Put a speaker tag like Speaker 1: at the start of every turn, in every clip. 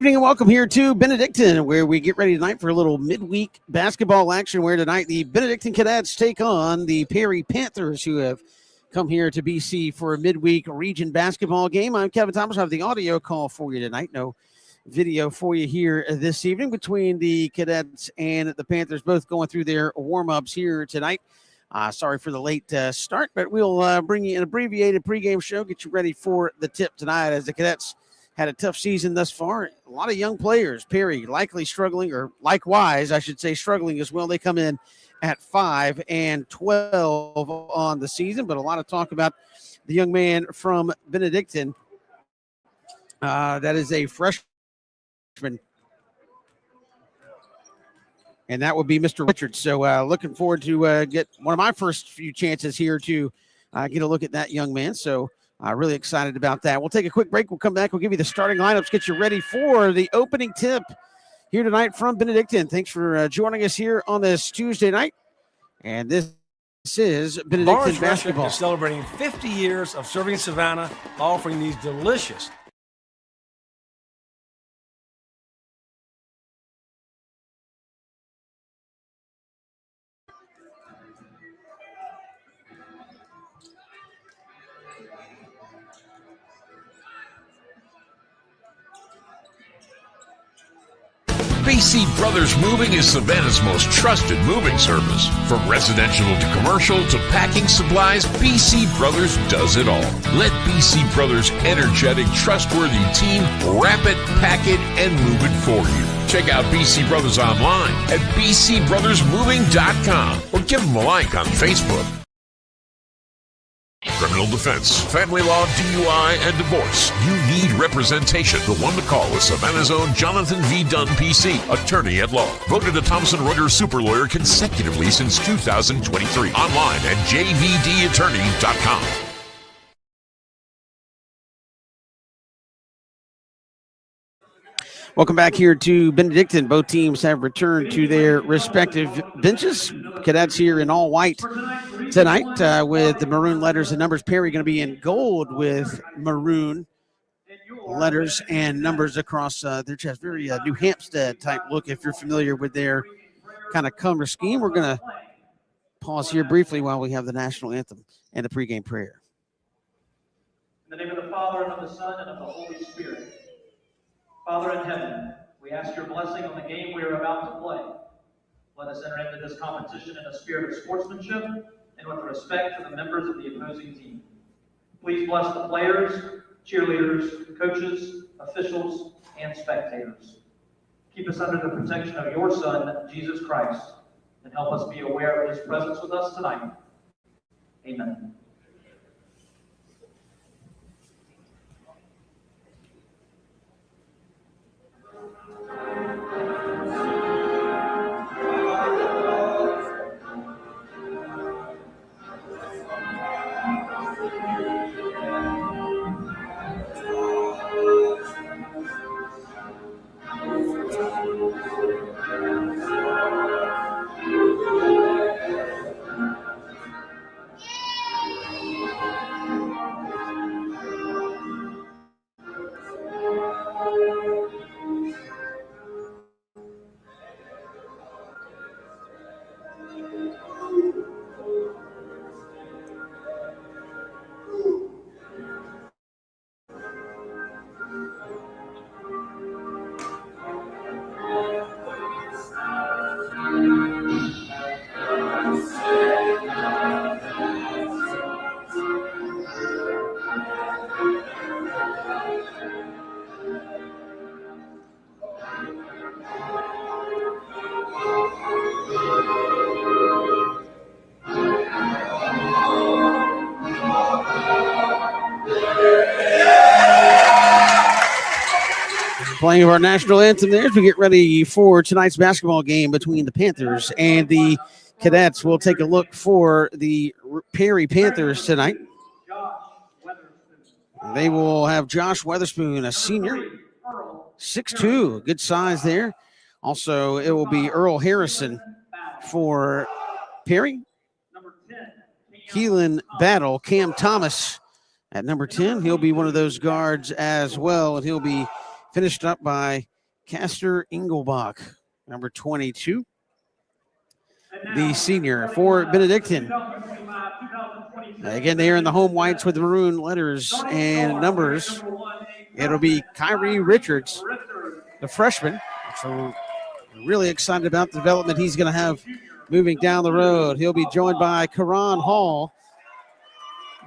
Speaker 1: Good evening and welcome here to Benedictine, where we get ready tonight for a little midweek basketball action, where tonight the Benedictine Cadets take on the Perry Panthers, who have come here to BC for a midweek region basketball game. I'm Kevin Thomas. I have the audio call for you tonight. No video for you here this evening between the Cadets and the Panthers, both going through their warm-ups here tonight. Sorry for the late start, but we'll bring you an abbreviated pregame show, get you ready for the tip tonight as the Cadets had a tough season thus far. A lot of young players. Perry likely struggling, or likewise, I should say, struggling as well. They come in at 5-12 on the season, but a lot of talk about the young man from Benedictine. That is a freshman, and that would be Mr. Richards. So looking forward to get one of my first few chances here to get a look at that young man. So really excited about that. We'll take a quick break. We'll come back. We'll give you the starting lineups, get you ready for the opening tip here tonight from Benedictine. Thanks for joining us here on this Tuesday night. And this is Benedictine basketball.
Speaker 2: Is celebrating 50 years of serving in Savannah, offering these delicious
Speaker 3: BC Brothers Moving is Savannah's most trusted moving service. From residential to commercial to packing supplies, BC Brothers does it all. Let BC Brothers' energetic, trustworthy team wrap it, pack it, and move it for you. Check out BC Brothers online at bcbrothersmoving.com or give them a like on Facebook. Criminal defense, family law, DUI, and divorce. You need representation. The one to call is Savannah's own Jonathan V. Dunn, PC, attorney at law. Voted a Thomson Reuters super lawyer consecutively since 2023. Online at jvdattorney.com.
Speaker 1: Welcome back here to Benedictine. Both teams have returned to their respective benches. Cadets here in all white tonight with the maroon letters and numbers. Perry going to be in gold with maroon letters and numbers across their chest. Very New Hampstead type look if you're familiar with their kind of color scheme. We're going to pause here briefly while we have the national anthem and the pregame prayer.
Speaker 4: In the name of the Father, and of the Son, and of the Holy Spirit. Father in heaven, we ask your blessing on the game we are about to play. Let us enter into this competition in a spirit of sportsmanship and with respect for the members of the opposing team. Please bless the players, cheerleaders, coaches, officials, and spectators. Keep us under the protection of your Son, Jesus Christ, and help us be aware of his presence with us tonight. Amen.
Speaker 1: Playing our national anthem there as we get ready for tonight's basketball game between the Panthers and the Cadets. We'll take a look for the Perry Panthers tonight. They will have Josh Weatherspoon, a senior, 6'2", good size there. Also, it will be Earl Harrison for Perry. Keelan Battle, Cam Thomas at number 10. He'll be one of those guards as well, and he'll be finished up by Castor Engelbach, number 22. The senior for Benedictine. Again, they are in the home whites with maroon letters and numbers. It'll be Kyrie Richards, the freshman. So really excited about the development he's going to have moving down the road. He'll be joined by Karan Hall.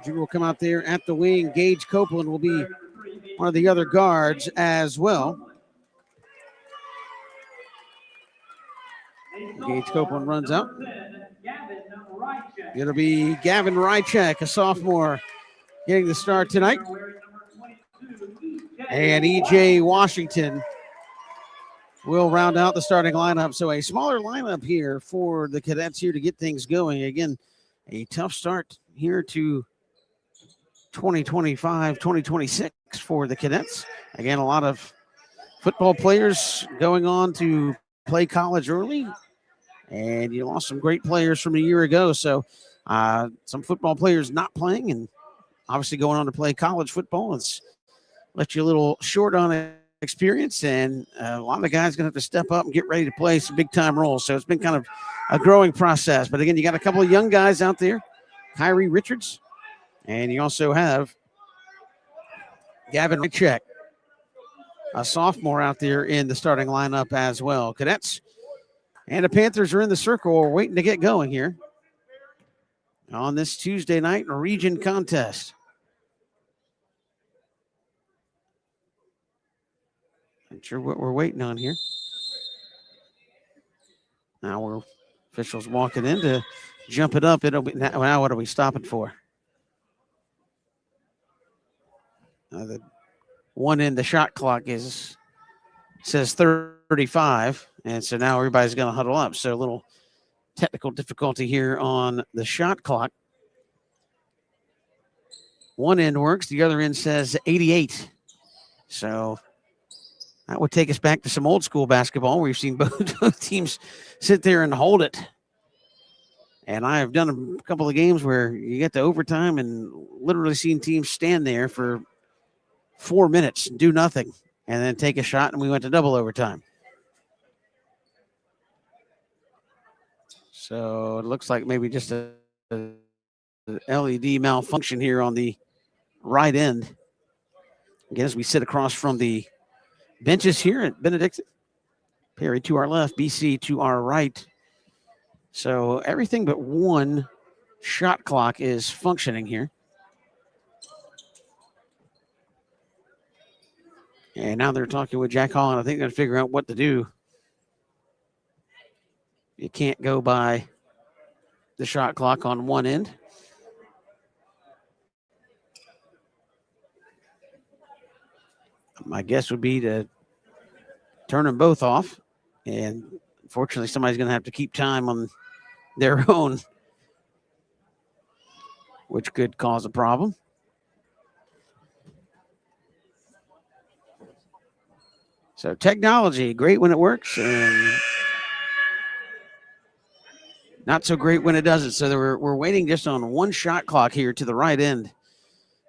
Speaker 1: Junior will come out there at the wing. Gage Copeland will be one of the other guards as well. Gage Copeland runs out. It'll be Gavin Rychek, a sophomore, getting the start tonight. And E.J. Washington will round out the starting lineup. So a smaller lineup here for the cadets here to get things going. Again, a tough start here to 2025, 2026 for the cadets. Again, a lot of football players going on to play college early. And you lost some great players from a year ago. So some football players not playing and obviously going on to play college football. It's left you a little short on experience. And a lot of the guys going to have to step up and get ready to play some big-time roles. So it's been kind of a growing process. But, again, you got a couple of young guys out there. Kyrie Richards. And you also have Gavin Rychek, a sophomore out there in the starting lineup as well. Cadets and the Panthers are in the circle. We're waiting to get going here on this Tuesday night region contest. Not sure what we're waiting on here. Now we're officials walking in to jump it up. It'll be now. What are we stopping for? The one in the shot clock says 35, and so now everybody's going to huddle up. So a little technical difficulty here on the shot clock. One end works, the other end says 88. So that would take us back to some old school basketball. We've seen both teams sit there and hold it. And I have done a couple of games where you get to overtime and literally seen teams stand there for 4 minutes, do nothing, and then take a shot, and we went to double overtime. So it looks like maybe just a LED malfunction here on the right end. Again, as we sit across from the benches here at Benedictine. Perry to our left, BC to our right. So everything but one shot clock is functioning here. And now they're talking with Jack Hall, and I think they're figuring out what to do. You can't go by the shot clock on one end. My guess would be to turn them both off. And unfortunately, somebody's going to have to keep time on their own, which could cause a problem. So technology, great when it works, and not so great when it doesn't. So we're waiting just on one shot clock here to the right end.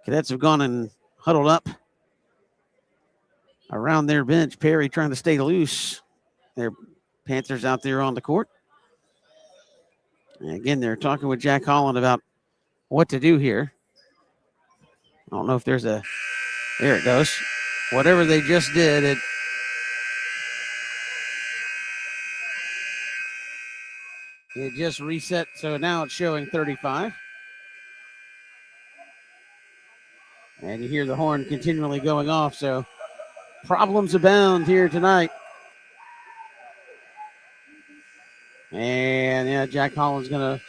Speaker 1: Cadets have gone and huddled up around their bench. Perry trying to stay loose. Their Panthers out there on the court. And again, they're talking with Jack Holland about what to do here. I don't know if there's there it goes. Whatever they just did, it just reset, so now it's showing 35. And you hear the horn continually going off, so problems abound here tonight. And, yeah, Jack Holland's going to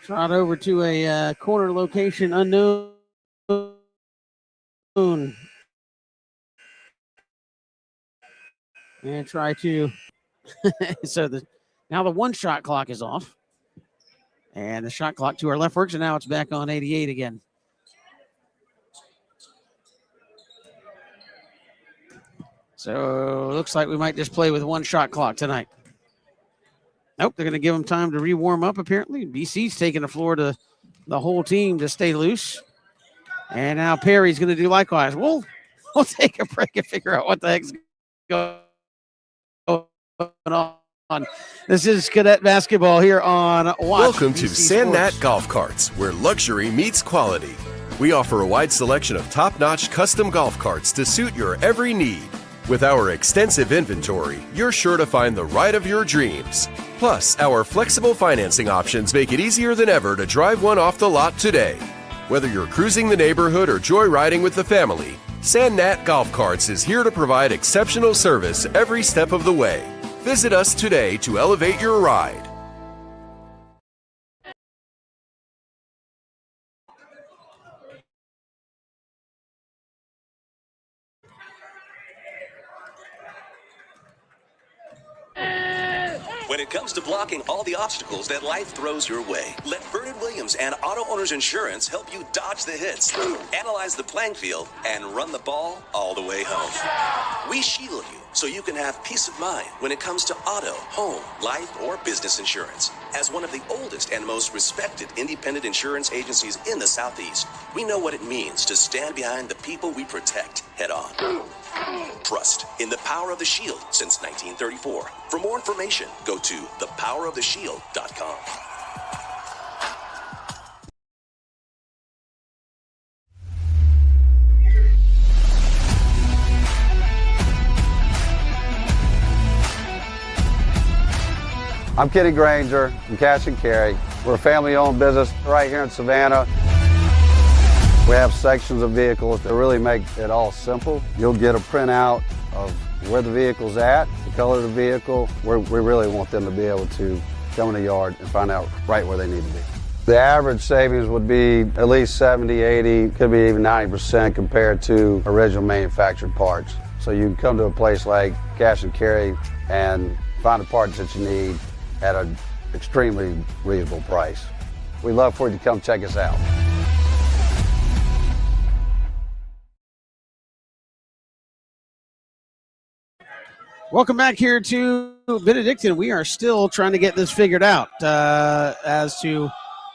Speaker 1: trot over to a corner location unknown. And try to so now the one shot clock is off. And the shot clock to our left works, and now it's back on 88 again. So looks like we might just play with one shot clock tonight. Nope, they're going to give them time to re-warm up, apparently. BC's taking the floor to the whole team to stay loose. And now Perry's going to do likewise. We'll take a break and figure out what the heck's going on. on. This is cadet basketball here on Watch.
Speaker 5: Welcome to
Speaker 1: BC
Speaker 5: Sandnat
Speaker 1: Sports.
Speaker 5: Golf Carts, where luxury meets quality. We offer a wide selection of top-notch custom golf carts to suit your every need. With our extensive inventory, you're sure to find the ride of your dreams. Plus, our flexible financing options make it easier than ever to drive one off the lot today. Whether you're cruising the neighborhood or joyriding with the family, Sandnat Golf Carts is here to provide exceptional service every step of the way. Visit us today to elevate your ride.
Speaker 6: When it comes to blocking all the obstacles that life throws your way, let Vernon Williams and Auto Owners Insurance help you dodge the hits, analyze the playing field, and run the ball all the way home. We shield you so you can have peace of mind when it comes to auto, home, life, or business insurance. As one of the oldest and most respected independent insurance agencies in the Southeast, we know what it means to stand behind the people we protect head on. Trust in the power of the Shield since 1934. For more information, go to thepoweroftheshield.com.
Speaker 7: I'm Kenny Granger from Cash and Carry. We're a family-owned business right here in Savannah. We have sections of vehicles that really make it all simple. You'll get a printout of where the vehicle's at, the color of the vehicle. We really want them to be able to come in the yard and find out right where they need to be. The average savings would be at least 70, 80, could be even 90% compared to original manufactured parts. So you can come to a place like Cash and Carry and find the parts that you need at an extremely reasonable price. We'd love for you to come check us out.
Speaker 1: Welcome back here to Benedictine. We are still trying to get this figured out as to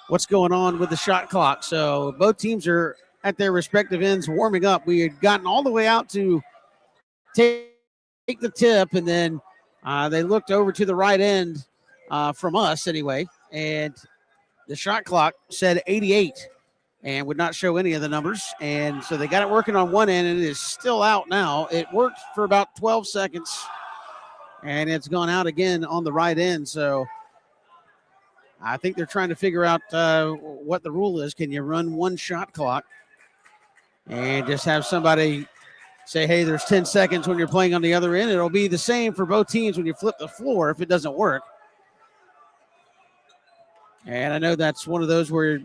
Speaker 1: what's going on with the shot clock. So both teams are at their respective ends warming up. We had gotten all the way out to take the tip, and then they looked over to the right end from us anyway, and the shot clock said 88 and would not show any of the numbers. And so they got it working on one end, and it is still out now. It worked for about 12 seconds. And it's gone out again on the right end. So I think they're trying to figure out what the rule is. Can you run one shot clock and just have somebody say, hey, there's 10 seconds when you're playing on the other end? It'll be the same for both teams when you flip the floor if it doesn't work. And I know that's one of those where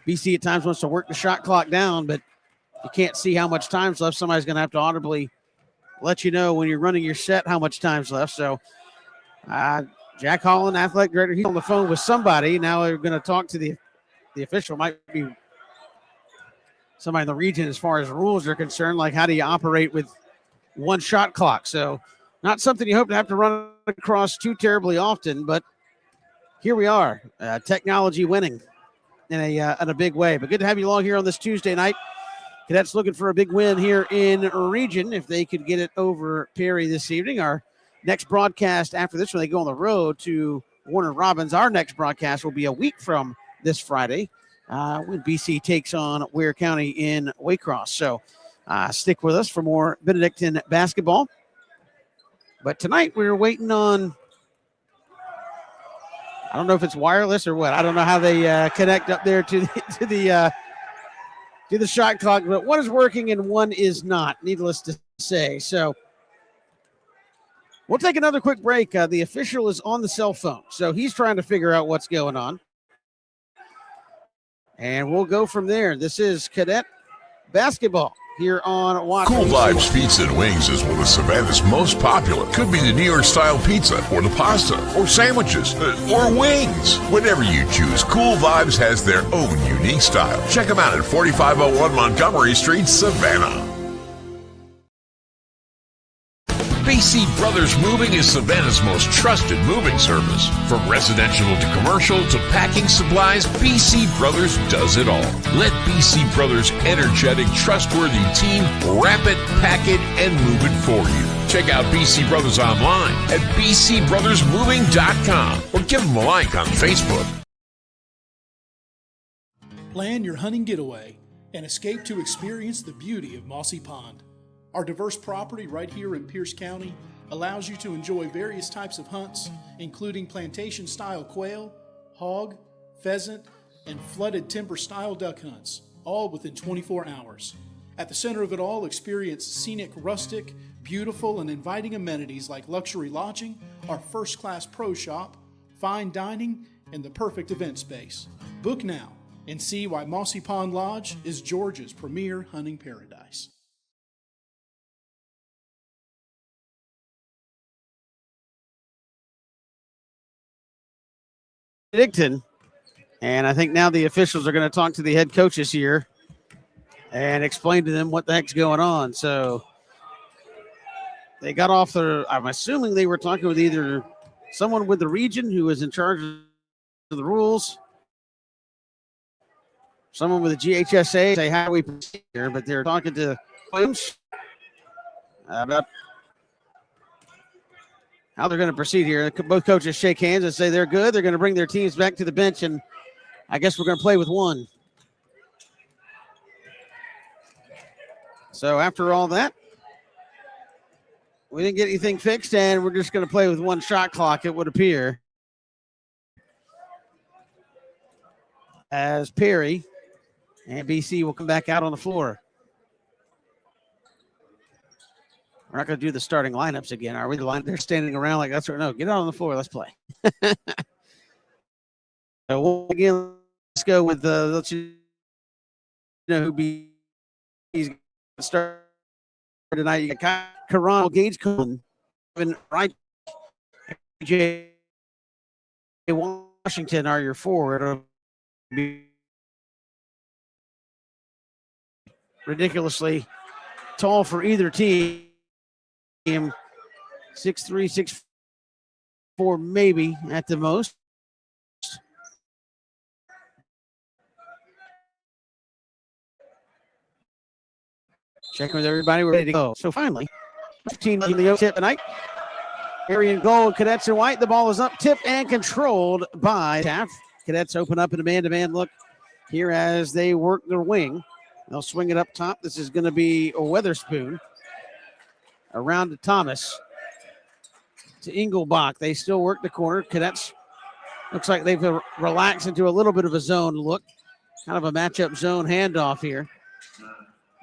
Speaker 1: BC at times wants to work the shot clock down, but you can't see how much time's left. Somebody's going to have to audibly let you know when you're running your set how much time's left. So Jack Holland, athletic director, he's on the phone with somebody. Now we're going to talk to the official. Might be somebody in the region as far as rules are concerned, like how do you operate with one shot clock. So not something you hope to have to run across too terribly often, but here we are, technology winning in a big way. But good to have you along here on this Tuesday night. Cadets looking for a big win here in region if they could get it over Perry this evening. Our next broadcast after this, when they go on the road to Warner Robins, our next broadcast will be a week from this Friday when BC takes on Ware County in Waycross. So stick with us for more Benedictine basketball. But tonight we're waiting on, I don't know if it's wireless or what. I don't know how they connect up there to the shot clock, but one is working and one is not, needless to say. So we'll take another quick break. The official is on the cell phone, so he's trying to figure out what's going on. And we'll go from there. This is cadet basketball here on Watch.
Speaker 3: Cool Vibes Pizza and Wings is one of Savannah's most popular. Could be the New York style pizza, or the pasta, or sandwiches, or wings. Whatever you choose, Cool Vibes has their own unique style. Check them out at 4501 Montgomery Street, Savannah. BC Brothers Moving is Savannah's most trusted moving service. From residential to commercial to packing supplies, BC Brothers does it all. Let BC Brothers' energetic, trustworthy team wrap it, pack it, and move it for you. Check out BC Brothers online at bcbrothersmoving.com or give them a like on Facebook.
Speaker 8: Plan your hunting getaway and escape to experience the beauty of Mossy Pond. Our diverse property right here in Pierce County allows you to enjoy various types of hunts, including plantation-style quail, hog, pheasant, and flooded timber-style duck hunts, all within 24 hours. At the center of it all, experience scenic, rustic, beautiful, and inviting amenities like luxury lodging, our first-class pro shop, fine dining, and the perfect event space. Book now and see why Mossy Pond Lodge is Georgia's premier hunting paradise.
Speaker 1: Benedictine, and I think now the officials are going to talk to the head coaches here and explain to them what the heck's going on. So they got off I'm assuming they were talking with either someone with the region who was in charge of the rules, someone with the GHSA, say how do we proceed here, but they're talking to Williams about how they're going to proceed here. Both coaches shake hands and say they're good. They're going to bring their teams back to the bench, and I guess we're going to play with one. So after all that, we didn't get anything fixed, and we're just going to play with one shot clock, it would appear. As Perry and BC will come back out on the floor. We're not going to do the starting lineups again, are we? They're standing around like that's right. No, get out on the floor. Let's play. So again, let's go with let's you know who he's going to start tonight. You got Karan, Gage, Cohen, right? J. Washington are your forward. It'll be ridiculously tall for either team. 6'3", 6'4", maybe at the most. Checking with everybody, we're ready to go. So finally, 15 in the tip tonight. Arian goal, Cadets in white. The ball is up, tipped, and controlled by Taft. Cadets open up in a man-to-man look here as they work their wing. They'll swing it up top. This is going to be a Weatherspoon. Around to Thomas, to Engelbach. They still work the corner. Cadets, looks like they've relaxed into a little bit of a zone look. Kind of a matchup zone handoff here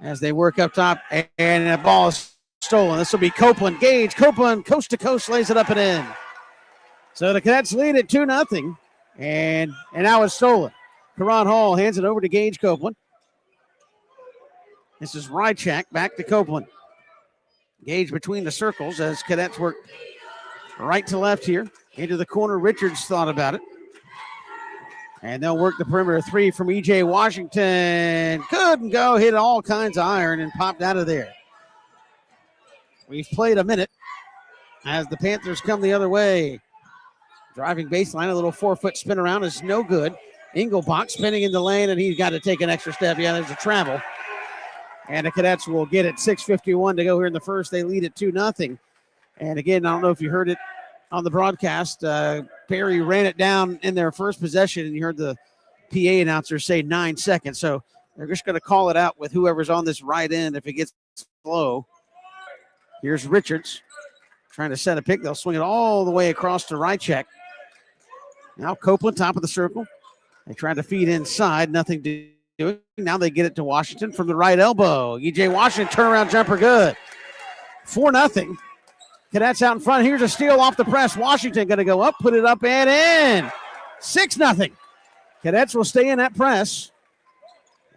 Speaker 1: as they work up top. And the ball is stolen. This will be Copeland. Gage, Copeland, coast to coast, lays it up and in. So the Cadets lead at 2-0. And now it's stolen. Karan Hall hands it over to Gage Copeland. This is Rychak back to Copeland. Gage between the circles as Cadets work right to left here. Into the corner, Richards thought about it. And they'll work the perimeter three from E.J. Washington. Couldn't go, hit all kinds of iron and popped out of there. We've played a minute as the Panthers come the other way. Driving baseline, a little 4-foot spin around is no good. Engelbach spinning in the lane, and he's got to take an extra step. Yeah, there's a travel. And the Cadets will get it. 6:51 to go here in the first. They lead at 2-0. And again, I don't know if you heard it on the broadcast. Perry ran it down in their first possession, and you heard the PA announcer say 9 seconds. So they're just going to call it out with whoever's on this right end if it gets slow. Here's Richards trying to set a pick. They'll swing it all the way across to Rychek. Now Copeland, top of the circle. They try to feed inside. Nothing to do. Now they get it to Washington from the right elbow. E.J. Washington, turnaround jumper, good. 4-0. Cadets out in front. Here's a steal off the press. Washington going to go up, put it up and in. 6-0. Cadets will stay in that press.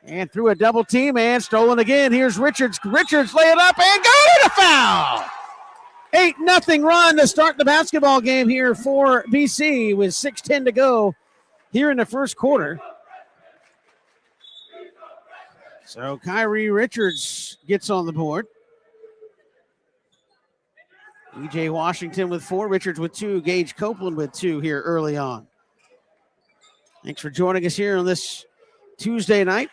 Speaker 1: And through a double team and stolen again. Here's Richards. Richards lay it up and go to the foul. 8-0 run to start the basketball game here for BC with 6:10 to go here in the first quarter. So Kyrie Richards gets on the board. E.J. Washington with 4, Richards with 2, Gage Copeland with 2 here early on. Thanks for joining us here on this Tuesday night.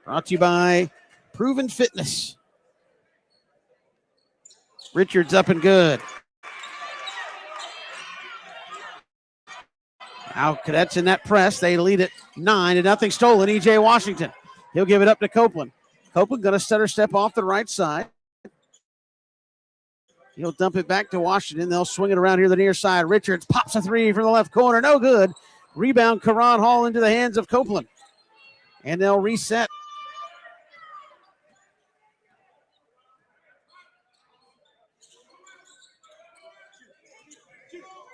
Speaker 1: Brought to you by Proven Fitness. Richards up and good. Now Cadets in that press. They lead it 9-0. Stolen. E.J. Washington. He'll give it up to Copeland. Copeland going to stutter step off the right side. He'll dump it back to Washington. They'll swing it around here the near side. Richards pops a 3 from the left corner. No good. Rebound Karan Hall into the hands of Copeland. And they'll reset.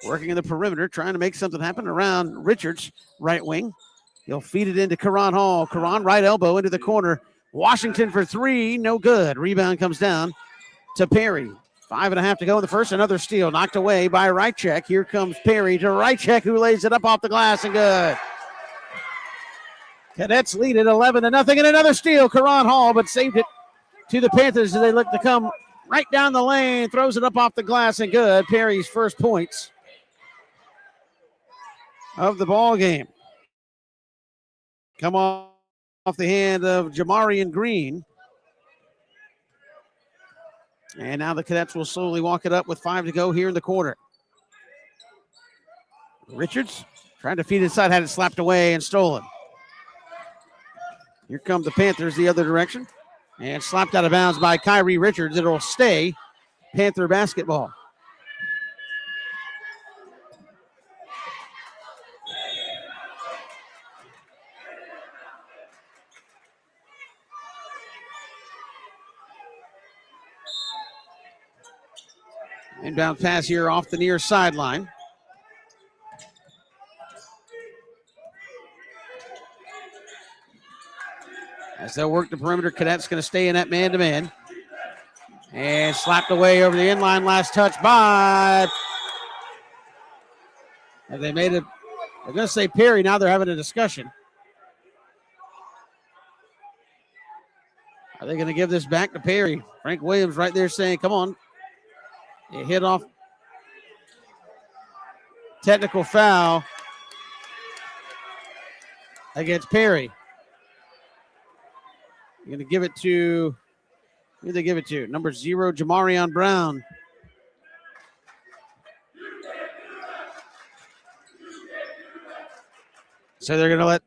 Speaker 1: Working in the perimeter, trying to make something happen around Richards, right wing. He'll feed it into Karan Hall. Karan, right elbow into the corner. Washington for 3, no good. Rebound comes down to Perry. 5.5 to go in the first. Another steal knocked away by Rychek. Here comes Perry to Rychek, who lays it up off the glass and good. Cadets lead it 11-0, and another steal. Karan Hall, but saved it to the Panthers as they look to come right down the lane. Throws it up off the glass and good. Perry's first points of the ball game. Come off the hand of Jamarian Green. And now the Cadets will slowly walk it up with 5 to go here in the quarter. Richards trying to feed inside, had it slapped away and stolen. Here come the Panthers the other direction. And slapped out of bounds by Kyrie Richards. It'll stay Panther basketball. Inbound pass here off the near sideline. As they'll work the perimeter, Cadets going to stay in that man-to-man. And slapped away over the inline. Last touch by... And they made it... They're going to say Perry. Now they're having a discussion. Are they going to give this back to Perry? Frank Williams right there saying, come on. It hit off. Technical foul against Perry. You're going to give it to, who did they give it to? Number 0, Jamarion Brown. So they're going to let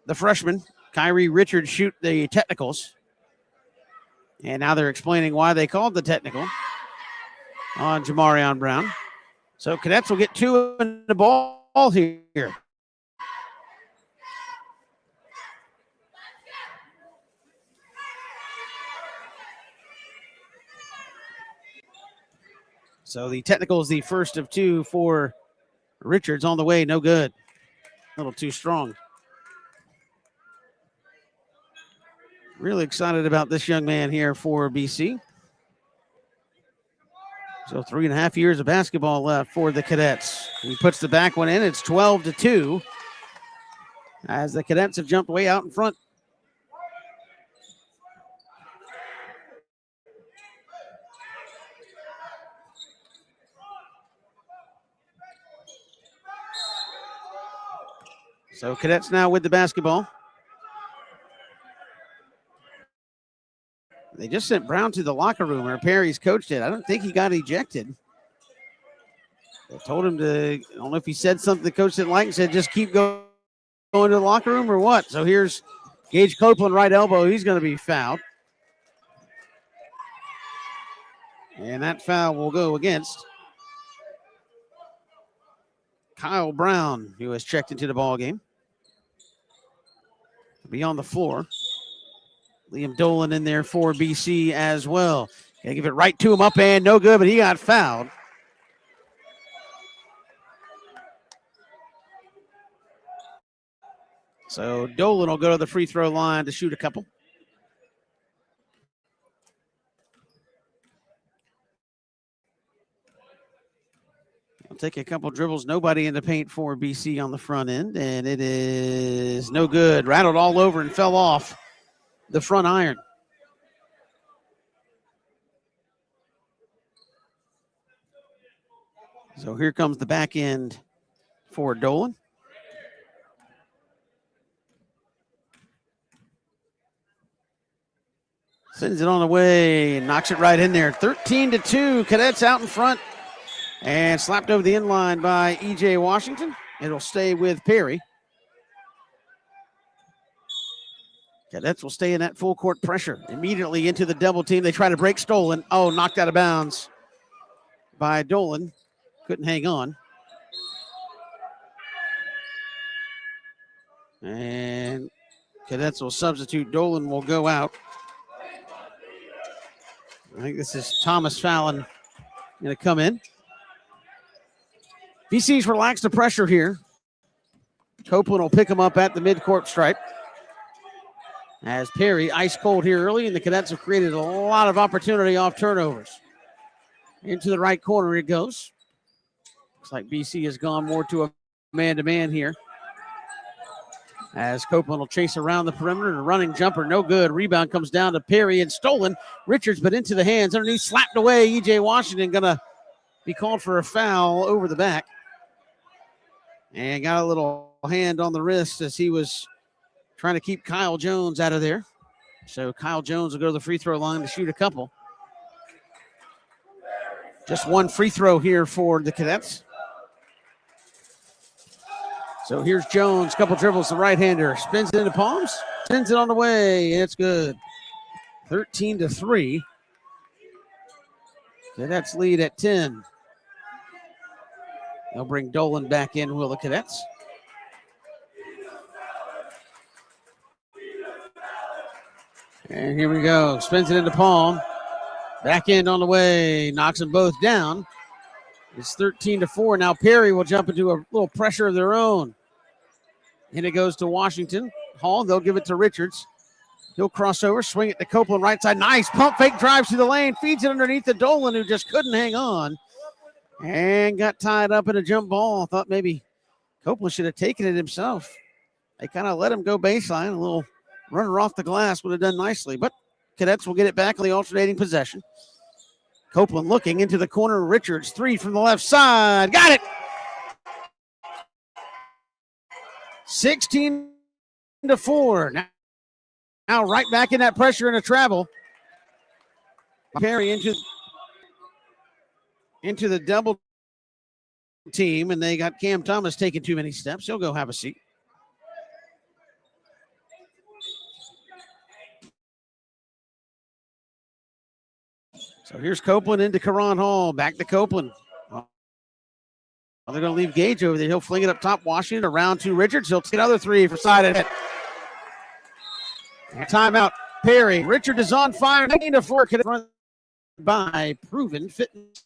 Speaker 1: the freshman, Kyrie Richards, shoot the technicals. And now they're explaining why they called the technical on Jamarion Brown. So Cadets will get 2 in the ball here. So the technical is the first of 2 for Richards on the way. No good. A little too strong. Really excited about this young man here for BC. So 3.5 years of basketball left for the Cadets. He puts the back one in. It's 12-2 as the Cadets have jumped way out in front. So Cadets now with the basketball. They just sent Brown to the locker room, or Perry's coach did. I don't think he got ejected. They told him to, I don't know if he said something the coach didn't like and said, just keep going to the locker room or what. So here's Gage Copeland, right elbow. He's going to be fouled. And that foul will go against Kyle Brown, who has checked into the ball game. Be on the floor. Liam Dolan in there for BC as well. Gonna give it right to him, up and no good, but he got fouled. So Dolan will go to the free throw line to shoot a couple. He'll take a couple dribbles. Nobody in the paint for BC on the front end, and it is no good. Rattled all over and fell off the front iron. So here comes the back end for Dolan. Sends it on the way and knocks it right in there. 13-2. Cadets out in front and slapped over the inline by E.J. Washington. It'll stay with Perry. Cadets will stay in that full court pressure. Immediately into the double team. They try to break Stolen. Oh, knocked out of bounds by Dolan. Couldn't hang on. And Cadets will substitute. Dolan will go out. I think this is Thomas Fallon going to come in. BC's relaxed the pressure here. Copeland will pick him up at the midcourt stripe. As Perry, ice cold here early, and the Cadets have created a lot of opportunity off turnovers. Into the right corner it goes. Looks like BC has gone more to a man-to-man here. As Copeland will chase around the perimeter, and a running jumper, no good. Rebound comes down to Perry and Stolen. Richards, but into the hands. Underneath, slapped away. E.J. Washington going to be called for a foul over the back. And got a little hand on the wrist as he was trying to keep Kyle Jones out of there. So Kyle Jones will go to the free throw line to shoot a couple. Just one free throw here for the Cadets. So here's Jones, couple dribbles, the right-hander, spins it into palms, sends it on the way, and it's good. 13-3. Cadets lead at 10. They'll bring Dolan back in, will the Cadets? And here we go. Spins it into palm. Back end on the way. Knocks them both down. It's 13-4. Now Perry will jump into a little pressure of their own. And it goes to Washington. Hall, they'll give it to Richards. He'll cross over, swing it to Copeland right side. Nice pump fake, drives to the lane, feeds it underneath to Dolan, who just couldn't hang on. And got tied up in a jump ball. Thought maybe Copeland should have taken it himself. They kind of let him go baseline. A little runner off the glass would have done nicely. But Cadets will get it back on the alternating possession. Copeland looking into the corner. Richards, three from the left side. Got it! 16-4. Now right back in that pressure and a travel. Perry into the double team, and they got Cam Thomas taking too many steps. He'll go have a seat. So here's Copeland into Karan Hall. Back to Copeland. Well, they're going to leave Gage over there. He'll fling it up top. Washington around to Richards. He'll take another three for side of it. Timeout. Perry. Richard is on fire. 19-4. By Proven Fitness.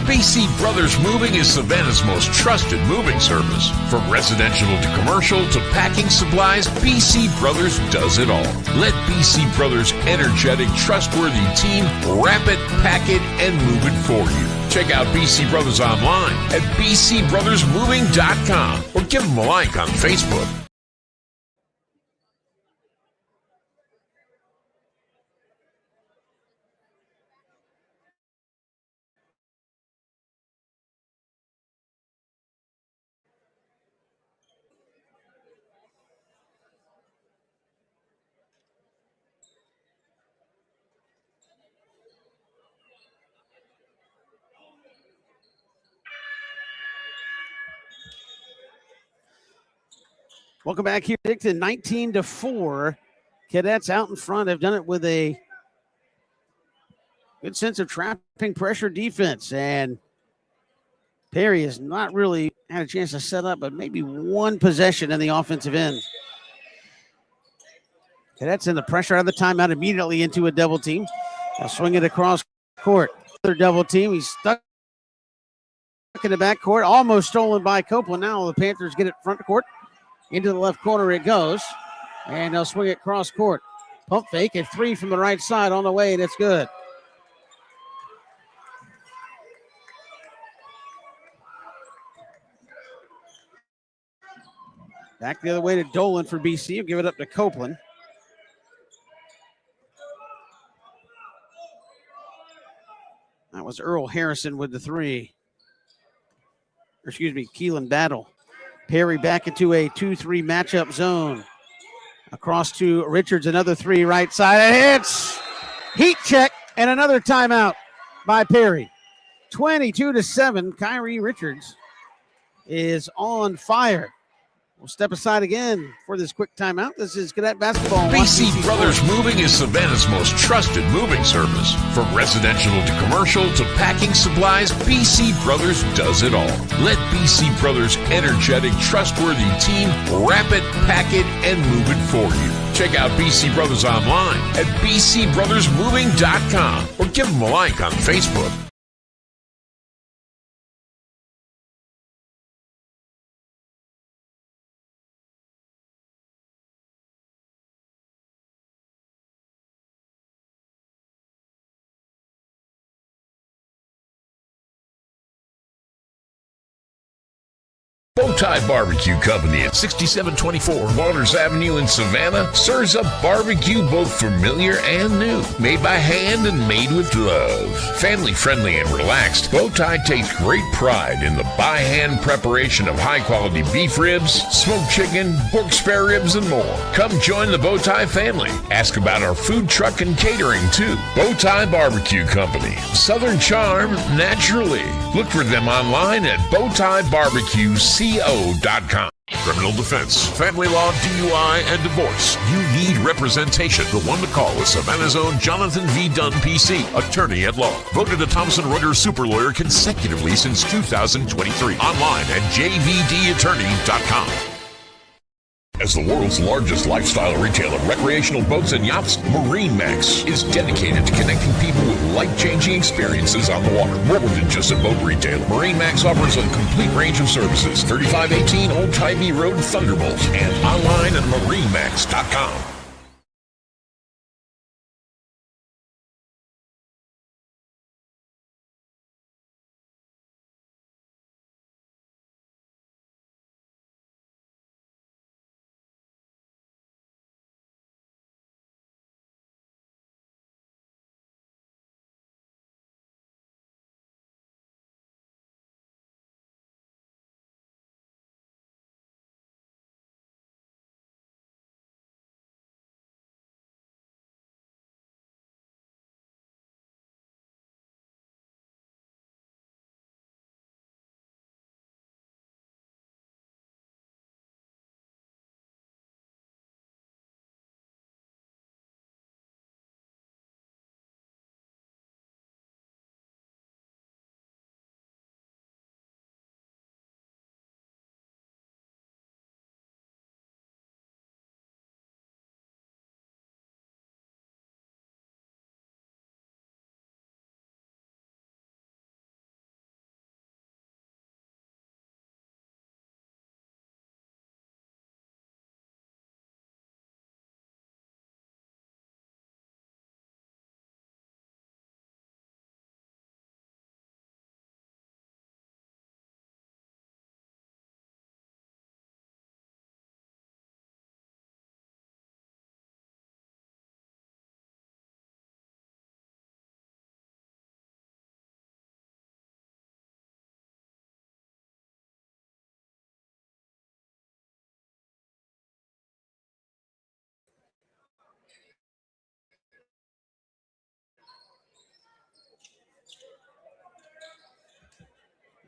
Speaker 3: BC Brothers Moving is Savannah's most trusted moving service. From residential to commercial to packing supplies, BC Brothers does it all. Let BC Brothers' energetic, trustworthy team wrap it, pack it, and move it for you. Check out BC Brothers online at bcbrothersmoving.com or give them a like on Facebook.
Speaker 1: Welcome back here, Benedictine. 19-4. Cadets out in front have done it with a good sense of trapping pressure defense. And Perry has not really had a chance to set up, but maybe one possession in the offensive end. Cadets in the pressure out of the timeout immediately into a double team. They'll swing it across court. Another double team. He's stuck in the back court. Almost stolen by Copeland. Now the Panthers get it front court. Into the left corner it goes. And they'll swing it cross court. Pump fake, a three from the right side on the way, and it's good. Back the other way to Dolan for BC. He'll give it up to Copeland. That was Earl Harrison with the 3. Or excuse me, Keelan Battle. Perry back into a 2-3 matchup zone. Across to Richards, another 3 right side. It hits! Heat check and another timeout by Perry. 22-7. Kyrie Richards is on fire. We'll step aside again for this quick timeout. This is Cadet Basketball.
Speaker 3: BC Brothers Moving is Savannah's most trusted moving service. From residential to commercial to packing supplies, BC Brothers does it all. Let BC Brothers' energetic, trustworthy team wrap it, pack it, and move it for you. Check out BC Brothers online at bcbrothersmoving.com or give them a like on Facebook. Bowtie Barbecue Company at 6724 Waters Avenue in Savannah serves up barbecue both familiar and new, made by hand and made with love. Family friendly and relaxed, Bowtie takes great pride in the by hand preparation of high quality beef ribs, smoked chicken, pork spare ribs, and more. Come join the Bowtie family. Ask about our food truck and catering too. Bowtie Barbecue Company, Southern charm naturally. Look for them online at bowtiebarbecueco.com. Criminal defense, family law, DUI, and divorce. You need representation. The one to call is Savannah's own Jonathan V. Dunn, PC, attorney at law. Voted a Thomson Reuters super lawyer consecutively since 2023. Online at jvdattorney.com. As the world's largest lifestyle retailer of recreational boats and yachts, MarineMax is dedicated to connecting people with life-changing experiences on the water. More than just a boat retailer, MarineMax offers a complete range of services. 3518 Old Tybee Road, Thunderbolt, and online at marinemax.com.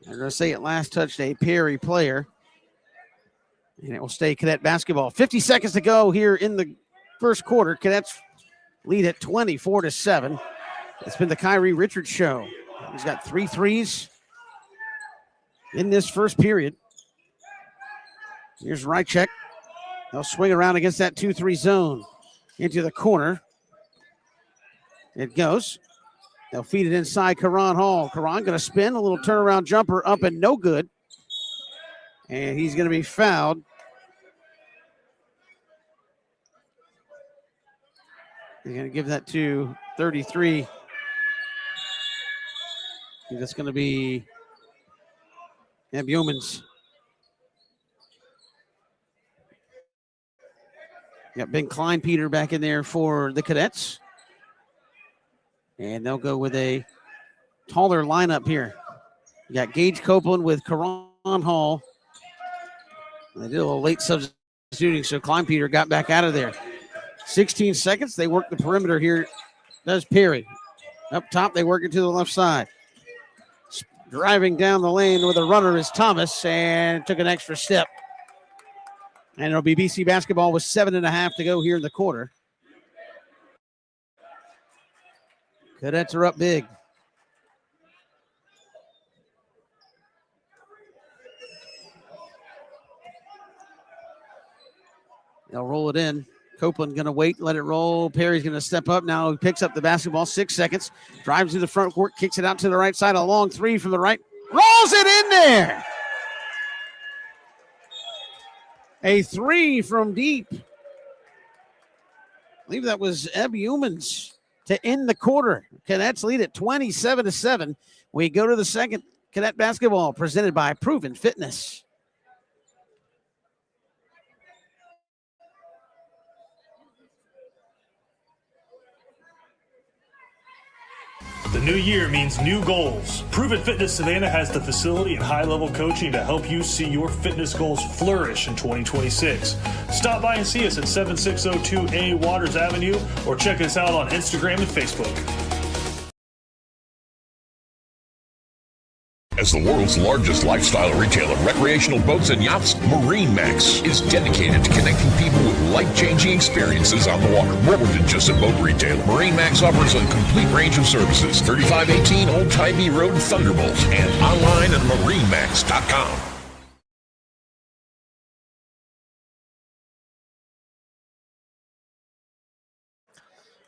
Speaker 1: They're going to say it last touched a Perry player. And it will stay Cadet basketball. 50 seconds to go here in the first quarter. Cadets lead at 24-7. It's been the Kyrie Richards show. He's got 3 threes in this first period. Here's Rychek. They'll swing around against that 2-3 zone into the corner. It goes. They'll feed it inside Karan Hall. Karan going to spin a little turnaround jumper up and no good. And he's going to be fouled. They're going to give that to 33. I think that's going to be Yeomans. Got Ben Kleinpeter back in there for the Cadets. And they'll go with a taller lineup here. You got Gage Copeland with Karan Hall. They did a little late substituting, so Kleinpeter got back out of there. 16 seconds. They work the perimeter here. Does Perry. Up top, they work it to the left side. Driving down the lane with a runner is Thomas and took an extra step. And it'll be BC basketball with 7.5 to go here in the quarter. Cadets are up big. They'll roll it in. Copeland going to wait, let it roll. Perry's going to step up. Now he picks up the basketball, 6 seconds. Drives to the front court, kicks it out to the right side. A long three from the right. Rolls it in there. A three from deep. I believe that was Eb Humans to end the quarter. Cadets lead at 27-7. We go to the second. Cadet basketball presented by Proven Fitness.
Speaker 9: The new year means new goals. Proven Fitness Savannah has the facility and high-level coaching to help you see your fitness goals flourish in 2026. Stop by and see us at 7602A Waters Avenue or check us out on Instagram and Facebook.
Speaker 3: As the world's largest lifestyle retailer of recreational boats and yachts, MarineMax is dedicated to connecting people with life-changing experiences on the water. More than just a boat retailer, MarineMax offers a complete range of services. 3518 Old Tybee Road, Thunderbolt, and online at marinemax.com.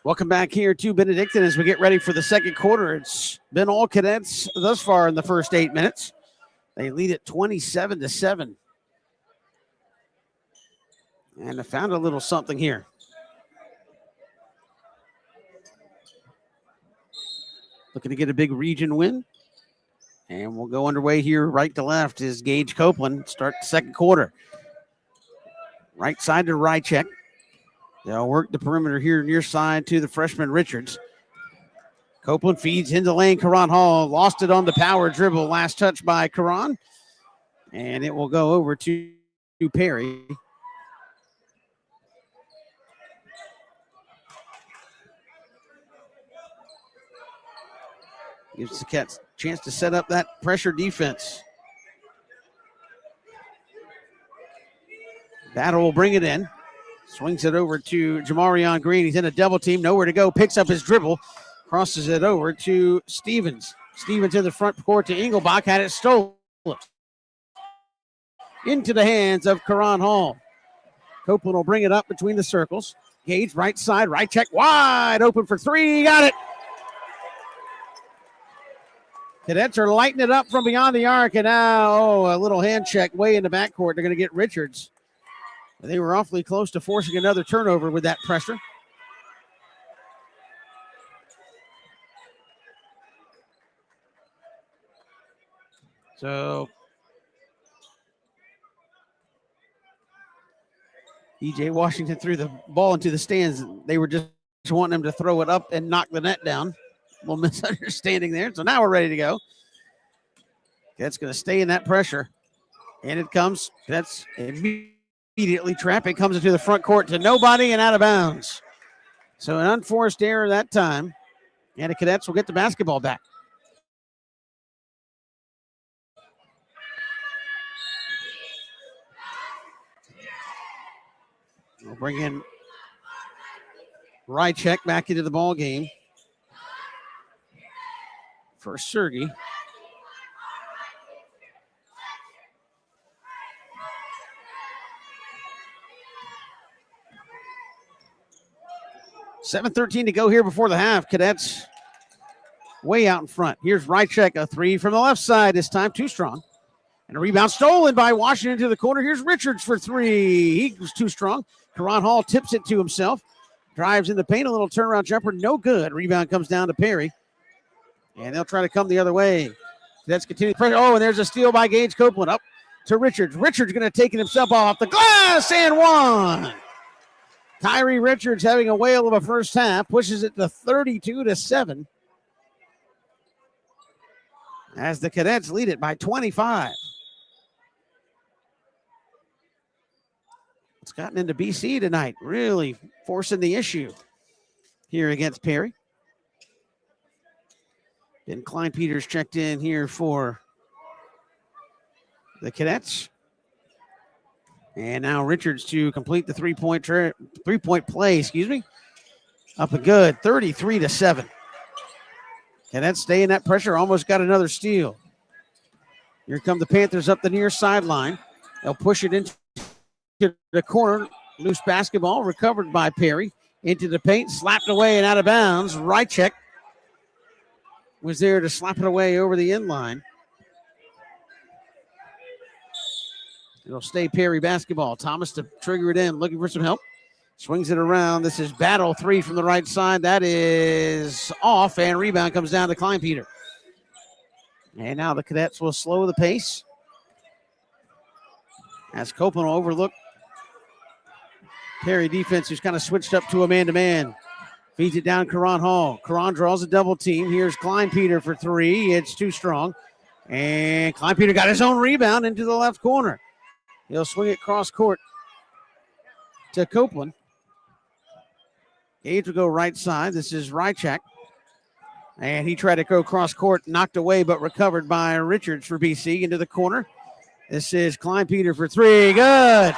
Speaker 1: Welcome back here to Benedictine as we get ready for the second quarter. It's been all cadets thus far in the first 8 minutes. They lead at 27-7. And I found a little something here. Looking to get a big region win. And we'll go underway here right to left is Gage Copeland. Start the second quarter. Right side to Rychek. They'll work the perimeter here near side to the freshman Richards. Copeland feeds into lane. Karan Hall lost it on the power dribble. Last touch by Karan. And it will go over to Perry. Gives the Cats a chance to set up that pressure defense. Battle will bring it in. Swings it over to Jamarion Green. He's in a double team. Nowhere to go. Picks up his dribble. Crosses it over to Stevens. Stevens in the front court to Engelbach. Had it stolen. Into the hands of Karan Hall. Copeland will bring it up between the circles. Gage right side. Right check. Wide open for three. Got it. Cadets are lighting it up from beyond the arc. And now, a little hand check way in the backcourt. They're going to get Richards. They were awfully close to forcing another turnover with that pressure. So, E.J. Washington threw the ball into the stands. They were just wanting him to throw it up and knock the net down. A little misunderstanding there. So now we're ready to go. That's going to stay in that pressure. And it comes. That's immediately trapped. It comes into the front court to nobody and out of bounds. So an unforced error that time. And the Cadets will get the basketball back. We'll bring in Rychek back into the ball game for Sergey. $7:13 to go here before the half. Cadets way out in front. Here's Rychek, a three from the left side this time, too strong. And a rebound stolen by Washington to the corner. Here's Richards for three. He was too strong. Karan Hall tips it to himself. Drives in the paint, a little turnaround jumper, no good. Rebound comes down to Perry. And they'll try to come the other way. Let's continue pressure. Oh, and there's a steal by Gage Copeland up to Richards. Richards going to take it himself off the glass and one. Tyree Richards having a whale of a first half, pushes it to 32-7. as the Cadets lead it by 25. It's gotten into BC tonight, really forcing the issue here against Perry. And Klein Peters checked in here for the Cadets. And now Richards to complete the three-point play, Up and good, 33-7. Cadets stay in that pressure, almost got another steal. Here come the Panthers up the near sideline. They'll push it into the corner. Loose basketball recovered by Perry. Into the paint, slapped away and out of bounds. Rychek was there to slap it away over the end line. It'll stay Perry basketball. Thomas to trigger it in, looking for some help. Swings it around. This is Battle, three from the right side. That is off, and rebound comes down to Kleinpeter. And now the Cadets will slow the pace as Copeland will overlook Perry defense, who's kind of switched up to a man-to-man. Feeds it down Karan Hall. Karan draws a double team. Here's Kleinpeter for three. It's too strong. And Kleinpeter got his own rebound into the left corner. He'll swing it cross court to Copeland. Gage will go right side. This is Rychak. And he tried to go cross court, knocked away, but recovered by Richards for BC into the corner. This is Kleinpeter for three. Good.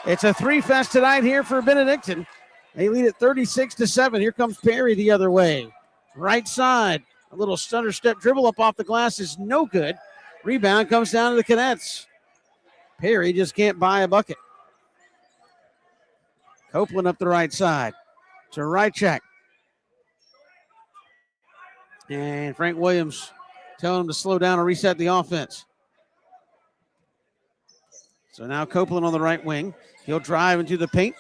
Speaker 1: It's a three fest tonight here for Benedictine. They lead it 36-7. Here comes Perry the other way. Right side. A little stutter step dribble up off the glass is no good. Rebound comes down to the Cadets. Perry just can't buy a bucket. Copeland up the right side to Rychak. And Frank Williams telling him to slow down and reset the offense. So now Copeland on the right wing. He'll drive into the paint,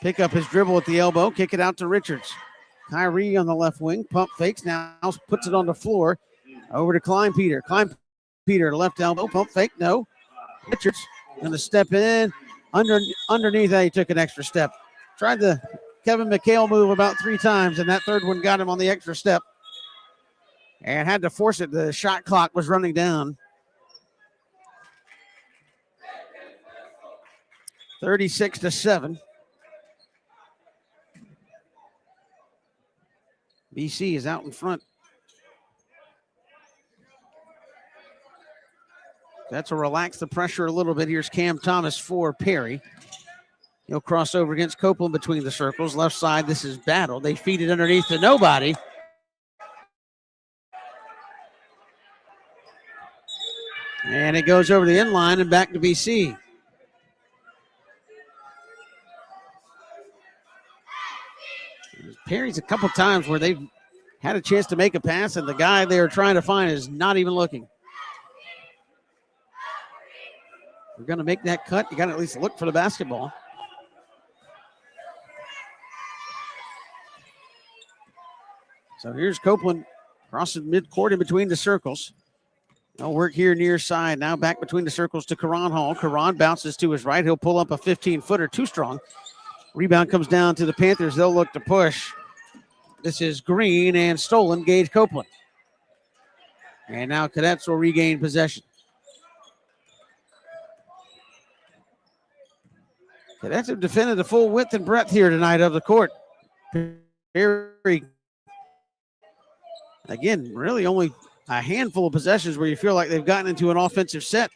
Speaker 1: pick up his dribble at the elbow, kick it out to Richards. Kyrie on the left wing, pump fakes, now puts it on the floor. Over to Kleinpeter. Kleinpeter, left elbow, pump fake, no. Richards going to step in. Underneath that, he took an extra step. Tried the Kevin McHale move about three times, and that third one got him on the extra step. And had to force it. The shot clock was running down. 36-7. BC is out in front. That's to relax the pressure a little bit. Here's Cam Thomas for Perry. He'll cross over against Copeland between the circles. Left side, this is Battle. They feed it underneath to nobody. And it goes over the end line and back to BC. Perry's a couple times where they've had a chance to make a pass, and the guy they're trying to find is not even looking. We're going to make that cut. You got to at least look for the basketball. So here's Copeland crossing midcourt in between the circles. No work here near side. Now back between the circles to Karan Hall. Karan bounces to his right. He'll pull up a 15-footer, too strong. Rebound comes down to the Panthers. They'll look to push. This is Green and stolen. Gage Copeland. And now Cadets will regain possession. Cadets have defended the full width and breadth here tonight of the court. Perry, again, really only a handful of possessions where you feel like they've gotten into an offensive set.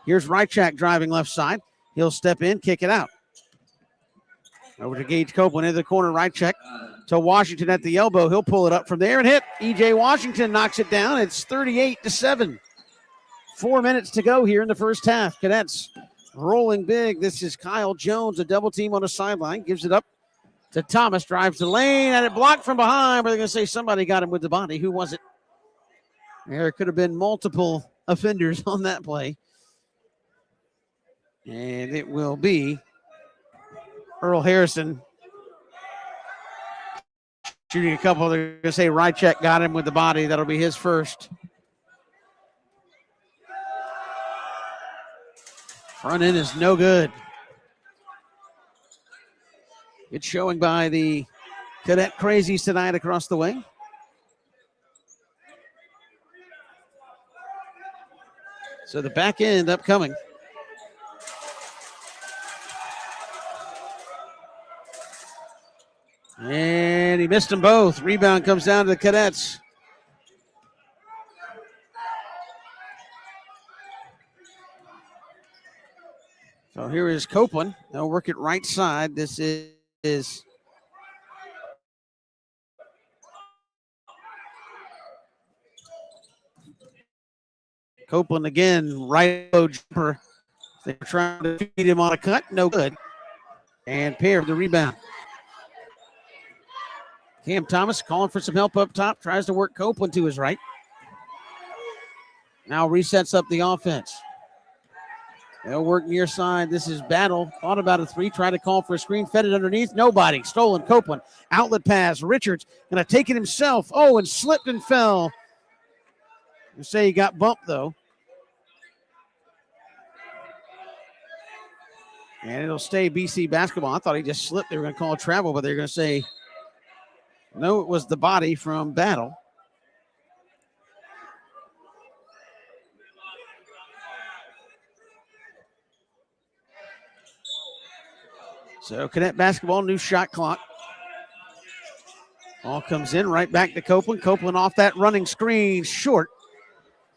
Speaker 1: Here's Rychak driving left side. He'll step in, kick it out. Over to Gage Copeland into the corner. Rychak to Washington at the elbow. He'll pull it up from there and hit. E.J. Washington knocks it down. It's 38-7. 4 minutes to go here in the first half. Cadets rolling big. This is Kyle Jones, a double team on the sideline. Gives it up to Thomas. Drives the lane, and it blocked from behind. But they're going to say somebody got him with the body. Who was it? There could have been multiple offenders on that play. And it will be Earl Harrison shooting a couple. They're going to say Rychek got him with the body. That'll be his first. Front end is no good. Good showing by the Cadet Crazies tonight across the way. So the back end upcoming. And he missed them both. Rebound comes down to the Cadets. So here is Copeland. They'll work it right side. This is Copeland again, right jumper. They're trying to feed him on a cut. No good. And Perry the rebound. Cam Thomas calling for some help up top. Tries to work Copeland to his right. Now resets up the offense. They'll work near side. This is Battle. Thought about a three. Tried to call for a screen. Fed it underneath. Nobody. Stolen. Copeland. Outlet pass. Richards going to take it himself. Oh, and slipped and fell. You say he got bumped, though. And it'll stay BC basketball. I thought he just slipped. They were going to call a travel, but they're going to say, no, it was the body from Battle. So Cadet basketball, new shot clock. Ball comes in, right back to Copeland. Copeland off that running screen, short.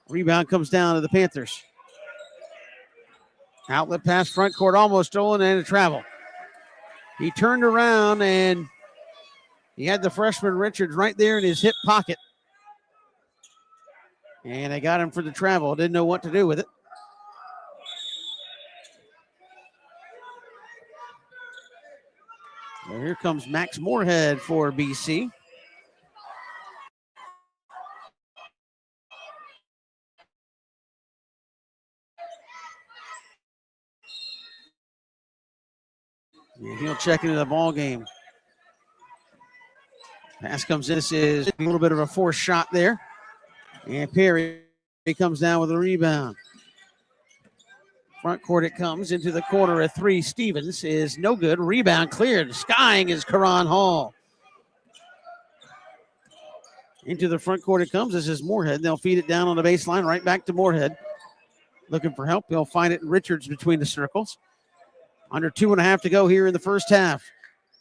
Speaker 1: Rebound comes down to the Panthers. Outlet pass, front court, almost stolen, and a travel. He turned around, and he had the freshman Richards right there in his hip pocket. And they got him for the travel. Didn't know what to do with it. Well, here comes Max Moorhead for BC. And he'll check into the ball game. Pass comes in. This is a little bit of a forced shot there. And Perry comes down with a rebound. Front court it comes into the corner at three. Stevens is no good. Rebound cleared. Skying is Karan Hall. Into the front court it comes. This is Moorhead. They'll feed it down on the baseline. Right back to Moorhead. Looking for help. They'll find it in Richards between the circles. Under 2.5 to go here in the first half.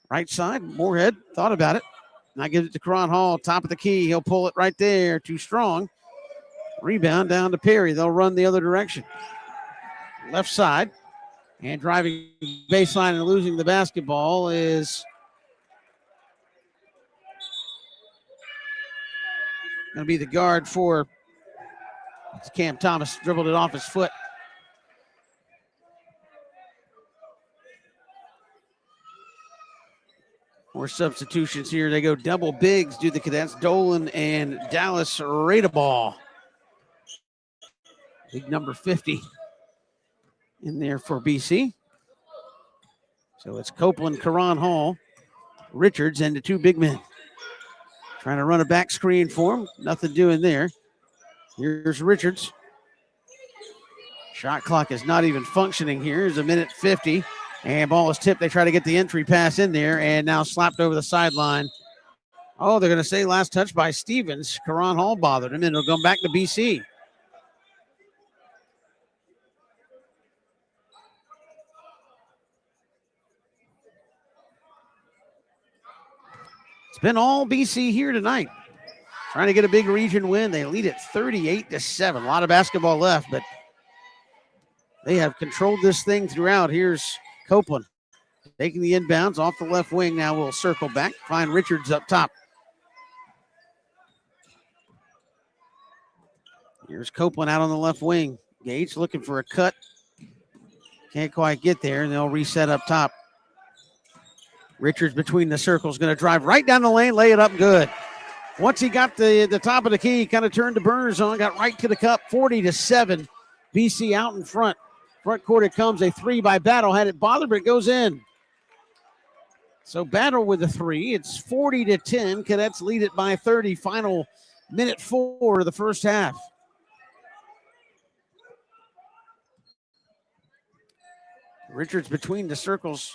Speaker 1: Right side. Moorhead thought about it. Now gives it to Karan Hall. Top of the key. He'll pull it right there. Too strong. Rebound down to Perry. They'll run the other direction. Left side, and driving baseline and losing the basketball is going to be the guard for Cam Thomas. Dribbled it off his foot. More substitutions here. They go double bigs, do the Cadets. Dolan and Dallas Radeball. Big number 50. In there for BC. So it's Copeland, Karan Hall, Richards, and the two big men. Trying to run a back screen for him. Nothing doing there. Here's Richards. Shot clock is not even functioning here. Here's a minute 50. And ball is tipped. They try to get the entry pass in there and now slapped over the sideline. Oh, they're going to say last touch by Stevens. Karan Hall bothered him, and it'll come back to BC. It's been all BC here tonight. Trying to get a big region win. They lead it 38-7. A lot of basketball left, but they have controlled this thing throughout. Here's Copeland taking the inbounds off the left wing. Now we'll circle back. Find Richards up top. Here's Copeland out on the left wing. Gage looking for a cut. Can't quite get there, and they'll reset up top. Richards between the circles, going to drive right down the lane, lay it up good. Once he got the top of the key, kind of turned the burners on, got right to the cup, 40-7. BC out in front. Front court it comes, a three by Battle. Had it bothered, but it goes in. So Battle with a three. It's 40-10. Cadets lead it by 30. Final minute 4 of the first half. Richards between the circles.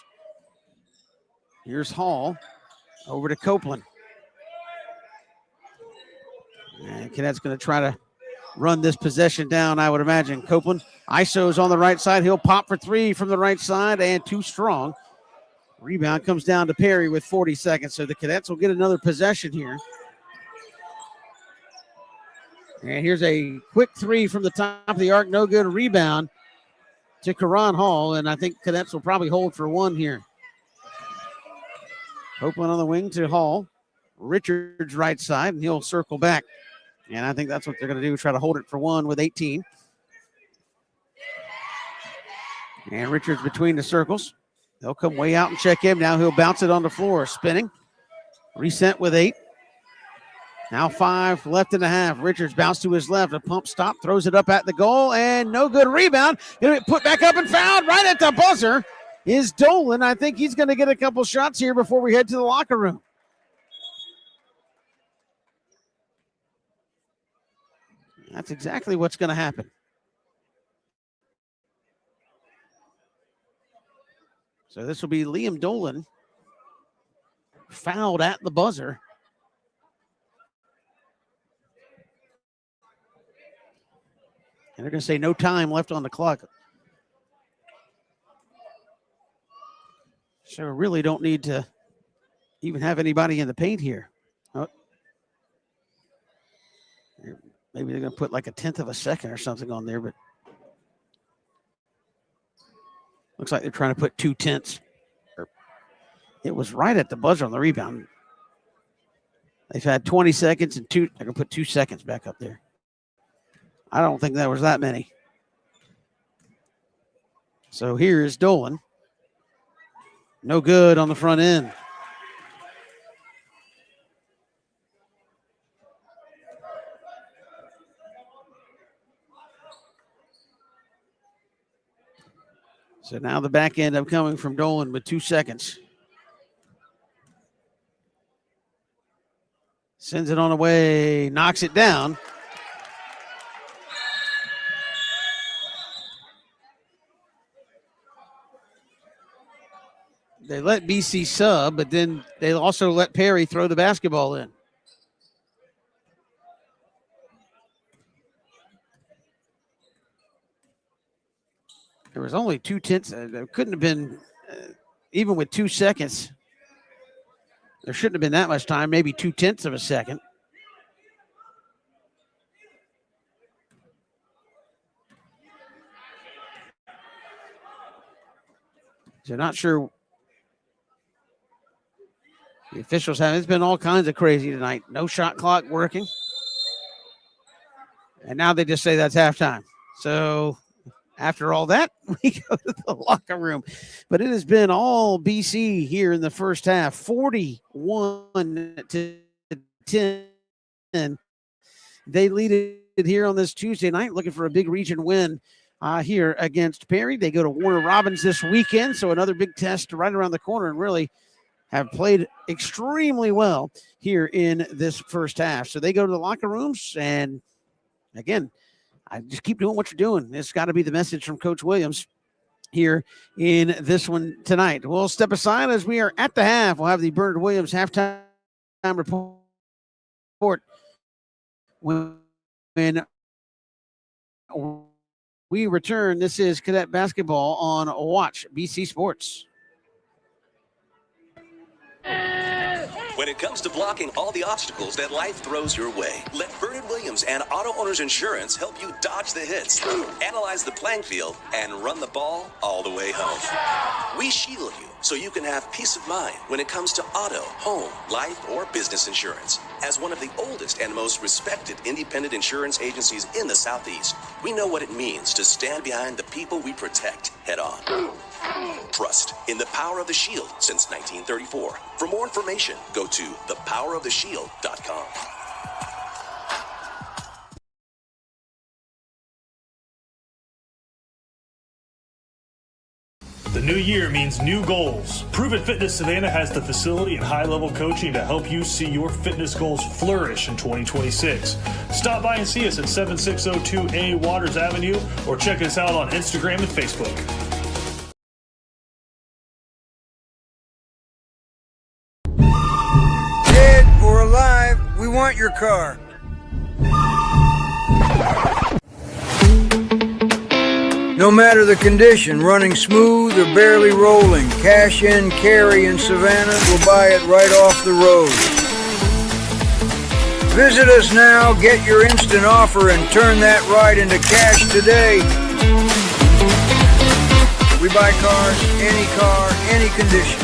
Speaker 1: Here's Hall over to Copeland. And Cadet's going to try to run this possession down, I would imagine. Copeland, ISO's on the right side. He'll pop for three from the right side and too strong. Rebound comes down to Perry with 40 seconds, so the Cadets will get another possession here. And here's a quick three from the top of the arc. No good. Rebound to Karan Hall, and I think Cadets will probably hold for one here. Copeland on the wing to Hall. Richards right side, and he'll circle back. And I think that's what they're going to do, try to hold it for one with 18. And Richards between the circles. They'll come way out and check him. Now he'll bounce it on the floor, spinning. Reset with 8. Now 5 left in the half. Richards bounce to his left. A pump stop, throws it up at the goal, and no good. Rebound. Gonna get put back up and fouled right at the buzzer is Dolan. I think he's going to get a couple shots here before we head to the locker room. That's exactly what's going to happen. So this will be Liam Dolan fouled at the buzzer. And they're going to say no time left on the clock. So we really don't need to even have anybody in the paint here. Oh. Maybe they're going to put like a 1/10 of a second or something on there, but looks like they're trying to put 2/10. It was right at the buzzer on the rebound. They've had 20 seconds and they're going to put 2 seconds back up there. I don't think that was that many. So here is Dolan. No good on the front end. So now the back end up coming from Dolan with 2 seconds. Sends it on the way, knocks it down. They let BC sub, but then they also let Perry throw the basketball in. There was only 2/10. There couldn't have been, even with 2 seconds, there shouldn't have been that much time, maybe 2/10 of a second. So not sure. The officials have, it's been all kinds of crazy tonight. No shot clock working. And now they just say that's halftime. So after all that, we go to the locker room. But it has been all BC here in the first half. 41-10. They lead it here on this Tuesday night, looking for a big region win here against Perry. They go to Warner Robins this weekend, so another big test right around the corner, and really have played extremely well here in this first half. So they go to the locker rooms, and again, I just keep doing what you're doing. It's got to be the message from Coach Williams here in this one tonight. We'll step aside as we are at the half. We'll have the Bernard Williams halftime report when we return. This is Cadet Basketball on Watch BC Sports.
Speaker 6: When it comes to blocking all the obstacles that life throws your way, let Bernard Williams and Auto Owners Insurance help you dodge the hits, analyze the playing field, and run the ball all the way home. We shield you so you can have peace of mind when it comes to auto, home, life, or business insurance. As one of the oldest and most respected independent insurance agencies in the Southeast, we know what it means to stand behind the people we protect head on. Trust in the power of the Shield since 1934. For more information, go to thepoweroftheshield.com.
Speaker 9: The new year means new goals. Proven Fitness Savannah has the facility and high-level coaching to help you see your fitness goals flourish in 2026. Stop by and see us at 7602A Waters Avenue or check us out on Instagram and Facebook.
Speaker 10: Dead or alive, we want your car. No matter the condition, running smooth or barely rolling, Cash and Carry in Savannah will buy it right off the road. Visit us now, get your instant offer, and turn that ride into cash today. We buy cars, any condition.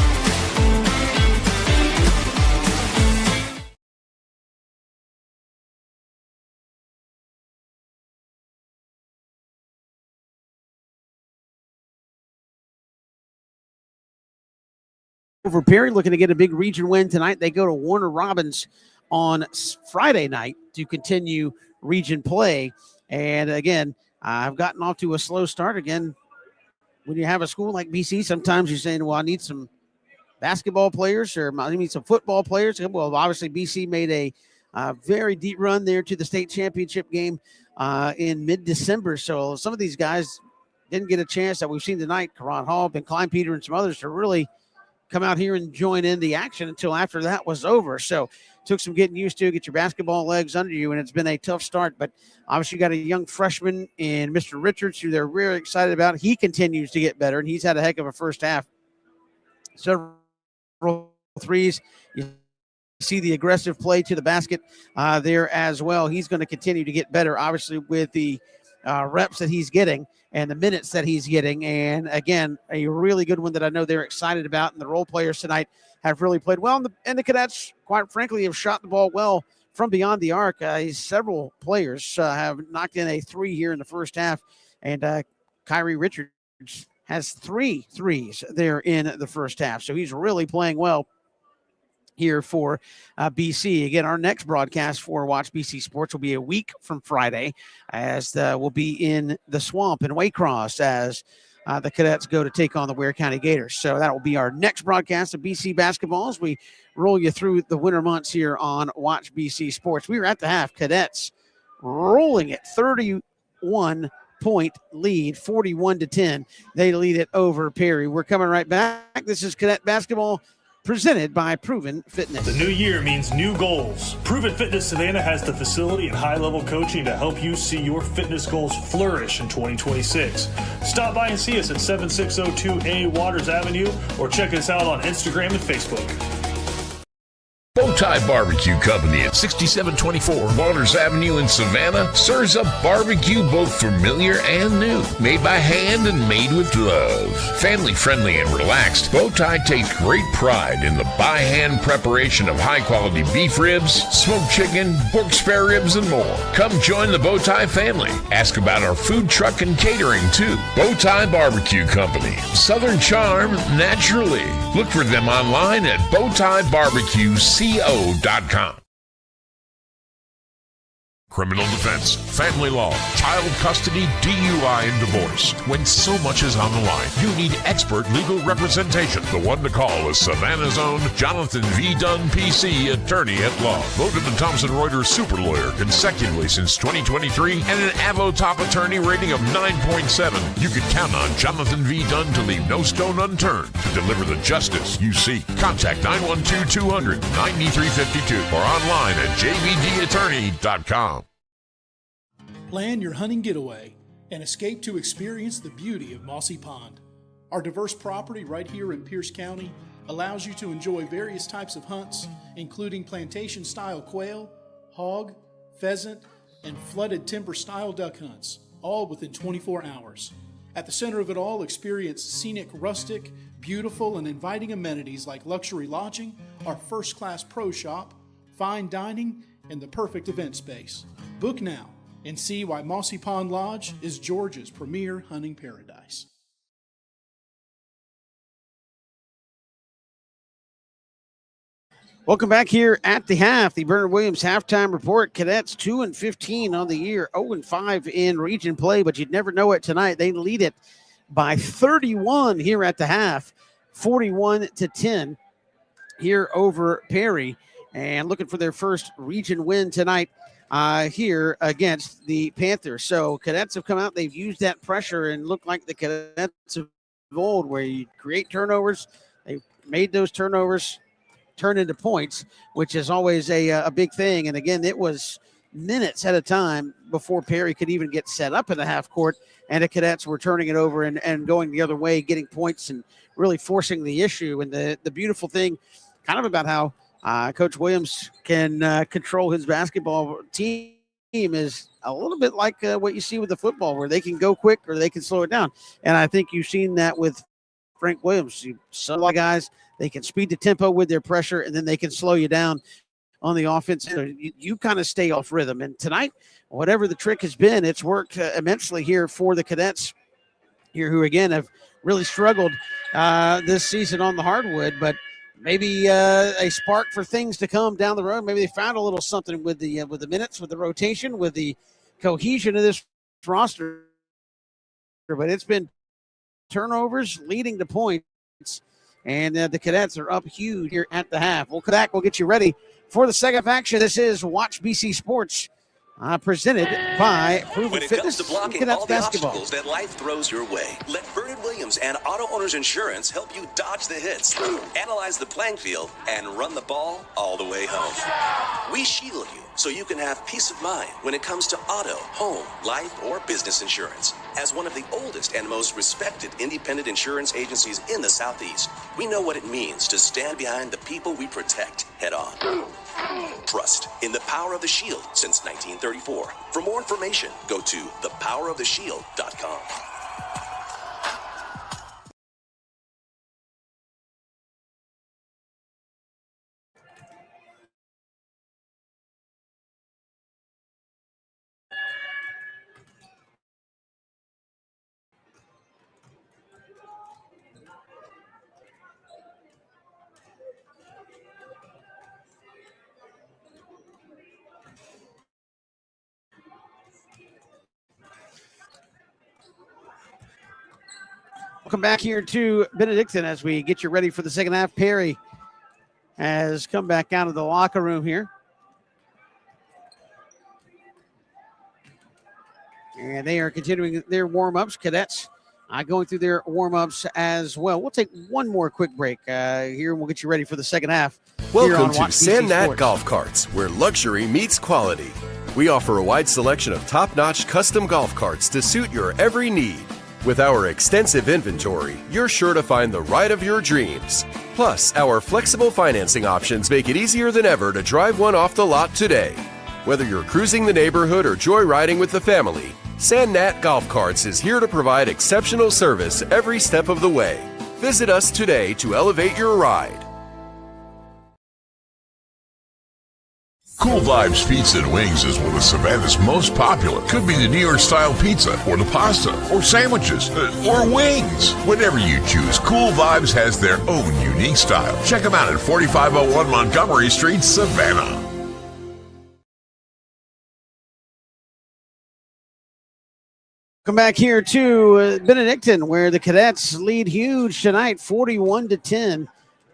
Speaker 1: Over Perry, looking to get a big region win tonight. They go to Warner Robins on Friday night to continue region play. And again, I've gotten off to a slow start. Again, when you have a school like BC, sometimes you're saying, well, I need some basketball players or I need some football players. Well, obviously BC made a very deep run there to the state championship game in mid-December. So some of these guys didn't get a chance that we've seen tonight. Karan Hall, Ben Kleinpeter, and some others to really come out here and join in the action until after that was over. So took some getting used to, get your basketball legs under you, and it's been a tough start. But obviously you got a young freshman in Mr. Richards who they're really excited about. He continues to get better, and he's had a heck of a first half. Several threes. You see the aggressive play to the basket there as well. He's going to continue to get better, obviously, with the reps that he's getting and the minutes that he's getting. And again, a really good one that I know they're excited about. And the role players tonight have really played well. And the cadets, quite frankly, have shot the ball well from beyond the arc. Several players have knocked in a three here in the first half. And Kyrie Richards has 3 threes there in the first half. So he's really playing well here for BC. Again, our next broadcast for Watch BC Sports will be a week from Friday, as we'll be in the Swamp in Waycross as the cadets go to take on the Ware County Gators. So that will be our next broadcast of BC basketball as we roll you through the winter months here on Watch BC Sports. We were at the half. Cadets rolling it 31-point lead, 41-10. They lead it over Perry. We're coming right back. This is Cadet Basketball, presented by Proven Fitness.
Speaker 9: The new year means new goals. Proven Fitness Savannah has the facility and high-level coaching to help you see your fitness goals flourish in 2026. Stop by and see us at 7602A Waters Avenue or check us out on Instagram and Facebook.
Speaker 3: Bowtie Barbecue Company at 6724 Waters Avenue in Savannah serves up barbecue both familiar and new, made by hand and made with love. Family friendly and relaxed, Bowtie takes great pride in the by hand preparation of high quality beef ribs, smoked chicken, pork spare ribs, and more. Come join the Bowtie family. Ask about our food truck and catering too. Bowtie Barbecue Company, Southern charm naturally. Look for them online at bowtiebarbecueco.com. Criminal defense, family law, child custody, DUI, and divorce. When so much is on the line, you need expert legal representation. The one to call is Savannah's own Jonathan V. Dunn, PC, attorney at law. Voted the Thomson Reuters super lawyer consecutively since 2023 and an Avo top attorney rating of 9.7. You can count on Jonathan V. Dunn to leave no stone unturned to deliver the justice you seek. Contact 912-200-9352 or online at jvdattorney.com.
Speaker 8: Plan your hunting getaway and escape to experience the beauty of Mossy Pond. Our diverse property right here in Pierce County allows you to enjoy various types of hunts, including plantation-style quail, hog, pheasant, and flooded timber-style duck hunts, all within 24 hours. At the center of it all, experience scenic, rustic, beautiful, and inviting amenities like luxury lodging, our first-class pro shop, fine dining, and the perfect event space. Book now and see why Mossy Pond Lodge is Georgia's premier hunting paradise.
Speaker 1: Welcome back here at the half. The Bernard Williams halftime report. Cadets 2-15 on the year, 0-5 in region play, but you'd never know it tonight. They lead it by 31 here at the half, 41-10 here over Perry, and looking for their first region win tonight here against the Panthers. So cadets have come out. They've used that pressure and look like the cadets of old, where you create turnovers. They've made those turnovers turn into points, which is always a big thing. And again, it was minutes at a time before Perry could even get set up in the half court, and the Cadets were turning it over and going the other way, getting points and really forcing the issue. And the beautiful thing kind of about how Coach Williams can control his basketball team is a little bit like what you see with the football, where they can go quick or they can slow it down. And I think you've seen that with Frank Williams. Some of the guys, they can speed the tempo with their pressure, and then they can slow you down on the offense. You kind of stay off rhythm. And tonight, whatever the trick has been, it's worked immensely here for the Cadets here, who again have really struggled this season on the hardwood, but maybe a spark for things to come down the road. Maybe they found a little something with the minutes, with the rotation, with the cohesion of this roster. But it's been turnovers leading to points, and the Cadets are up huge here at the half. We'll come back. We'll get you ready for the second action. This is Watch BC Sports, presented by Proven
Speaker 6: When it
Speaker 1: Fitness
Speaker 6: comes to blocking
Speaker 1: Cadets
Speaker 6: all the
Speaker 1: basketball.
Speaker 6: obstacles that life throws your way, let Vernon Williams and Auto Owners Insurance help you dodge the hits, analyze the playing field, and run the ball all the way home. We shield you so you can have peace of mind when it comes to auto, home, life, or business insurance. As one of the oldest and most respected independent insurance agencies in the Southeast, we know what it means to stand behind the people we protect head on. Trust in the power of the Shield since 1934. For more information, go to thepoweroftheshield.com.
Speaker 1: Welcome back here to Benedictine as we get you ready for the second half. Perry has come back out of the locker room here. And they are continuing their warm-ups. Cadets going through their warm-ups as well. We'll take one more quick break here, and we'll get you ready for the second half.
Speaker 5: Welcome to Sandnat Golf Carts, where luxury meets quality. We offer a wide selection of top-notch custom golf carts to suit your every need. With our extensive inventory, you're sure to find the ride of your dreams. Plus, our flexible financing options make it easier than ever to drive one off the lot today. Whether you're cruising the neighborhood or joyriding with the family, Sandnat Golf Carts is here to provide exceptional service every step of the way. Visit us today to elevate your ride.
Speaker 3: Cool Vibes Pizza and Wings is one of Savannah's most popular. Could be the New York style pizza, or the pasta, or sandwiches, or wings. Whatever you choose, Cool Vibes has their own unique style. Check them out at 4501 Montgomery Street, Savannah.
Speaker 1: Come back here to Benedictine, where the Cadets lead huge tonight, 41-10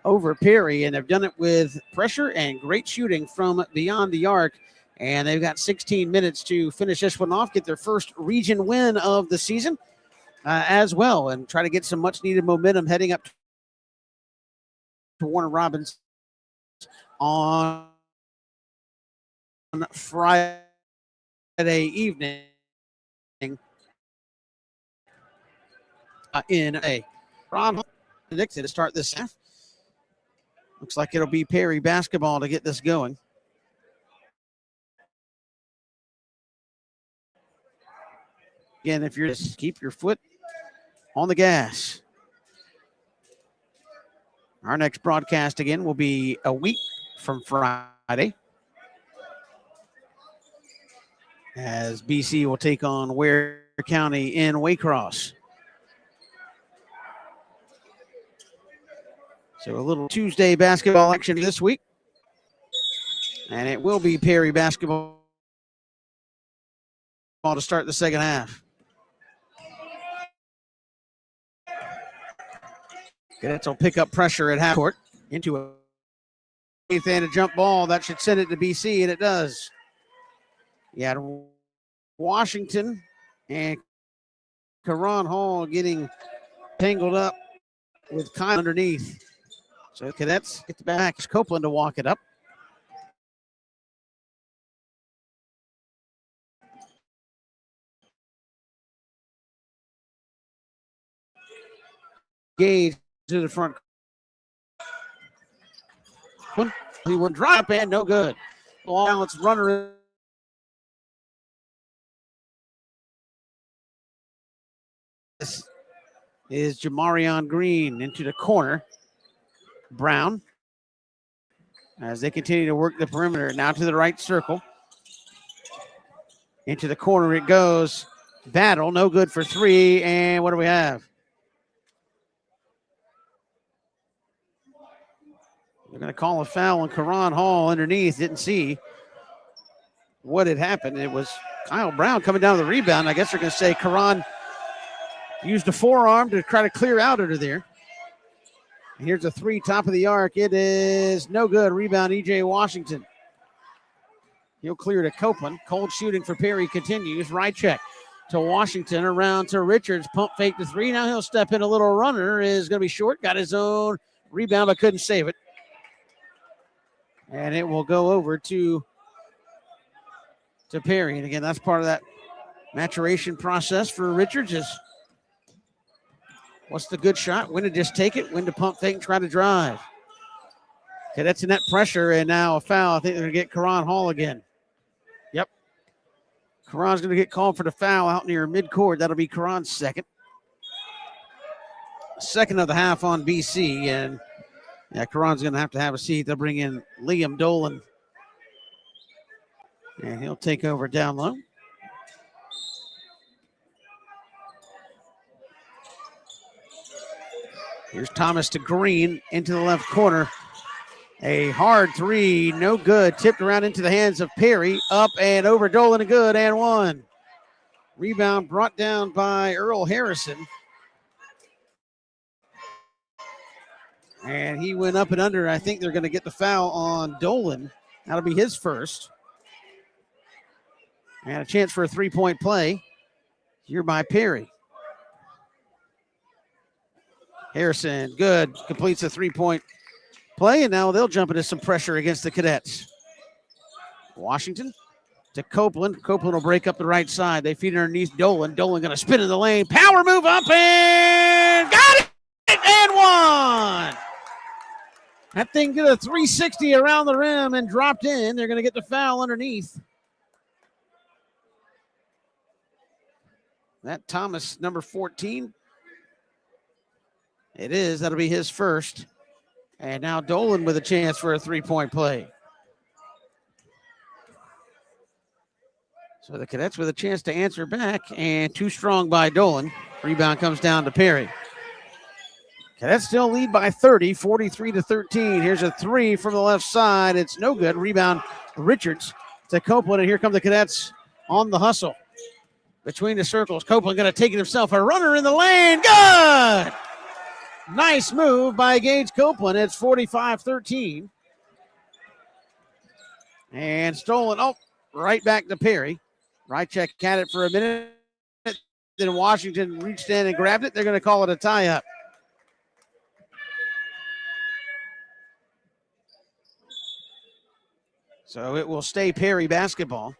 Speaker 1: over Perry, and they've done it with pressure and great shooting from beyond the arc. And they've got 16 minutes to finish this one off, get their first region win of the season as well, and try to get some much-needed momentum heading up to Warner Robins on Friday evening. In a Ron Benedictine to start this half. Looks like it'll be Perry basketball to get this going. Again, if you're just keep your foot on the gas. Our next broadcast again will be a week from Friday, as BC will take on Ware County in Waycross. So a little Tuesday basketball action this week. And it will be Perry basketball to start the second half. Cadets will pick up pressure at half court into a eighth-handed jump ball. That should send it to BC, and it does. You had Washington and Karan Hall getting tangled up with Kyle underneath. So Cadets get the back. Copeland to walk it up. Gage to the front. He would drop and no good. Balance runner. This is Jamarion Green into the corner. Brown, as they continue to work the perimeter, now to the right circle. Into the corner it goes. Battle, no good for three. And what do we have? They're going to call a foul on Karan Hall underneath. Didn't see what had happened. It was Kyle Brown coming down to the rebound. I guess they're going to say Karan used a forearm to try to clear out under there. And here's a three, top of the arc. It is no good. Rebound, E.J. Washington. He'll clear to Copeland. Cold shooting for Perry continues. Right check to Washington, around to Richards. Pump fake to three. Now he'll step in. A little runner is going to be short. Got his own rebound, but couldn't save it. And it will go over to Perry. And again, that's part of that maturation process for Richards is what's the good shot? When to just take it, when to pump fake and try to drive. Okay, that's a net pressure, and now a foul. I think they're going to get Karan Hall again. Yep. Karan's going to get called for the foul out near midcourt. That'll be Karan's second. Second of the half on BC, and yeah, Karan's going to have a seat. They'll bring in Liam Dolan, and he'll take over down low. Here's Thomas to Green into the left corner. A hard three, no good. Tipped around into the hands of Perry. Up and over Dolan, and good, and one. Rebound brought down by Earl Harrison. And he went up and under. I think they're going to get the foul on Dolan. That'll be his first. And a chance for a three-point play here by Perry. Harrison, good, completes a three-point play, and now they'll jump into some pressure against the Cadets. Washington to Copeland. Copeland will break up the right side. They feed it underneath Dolan. Dolan going to spin in the lane. Power move up and got it! And one! That thing did a 360 around the rim and dropped in. They're going to get the foul underneath. That Thomas, number 14. It is. That'll be his first. And now Dolan with a chance for a three-point play. So the Cadets with a chance to answer back, and too strong by Dolan. Rebound comes down to Perry. Cadets still lead by 30, 43-13. Here's a three from the left side. It's no good. Rebound Richards to Copeland, and here come the Cadets on the hustle. Between the circles, Copeland going to take it himself. A runner in the lane. Good! Nice move by Gage Copeland. It's 45-13. And stolen. Oh, right back to Perry. Right check had it for a minute. Then Washington reached in and grabbed it. They're going to call it a tie-up. So it will stay Perry basketball.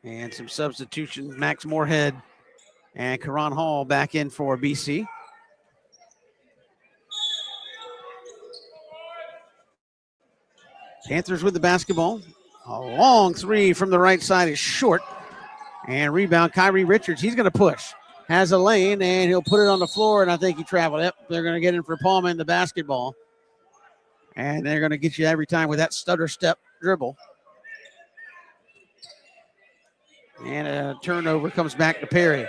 Speaker 1: And some substitutions. Max Moorhead and Karan Hall back in for BC. Panthers with the basketball. A long three from the right side is short. And rebound, Kyrie Richards. He's going to push. Has a lane, and he'll put it on the floor, and I think he traveled. Yep, they're going to get in for Palma in the basketball. And they're going to get you every time with that stutter step dribble. And a turnover comes back to Perry.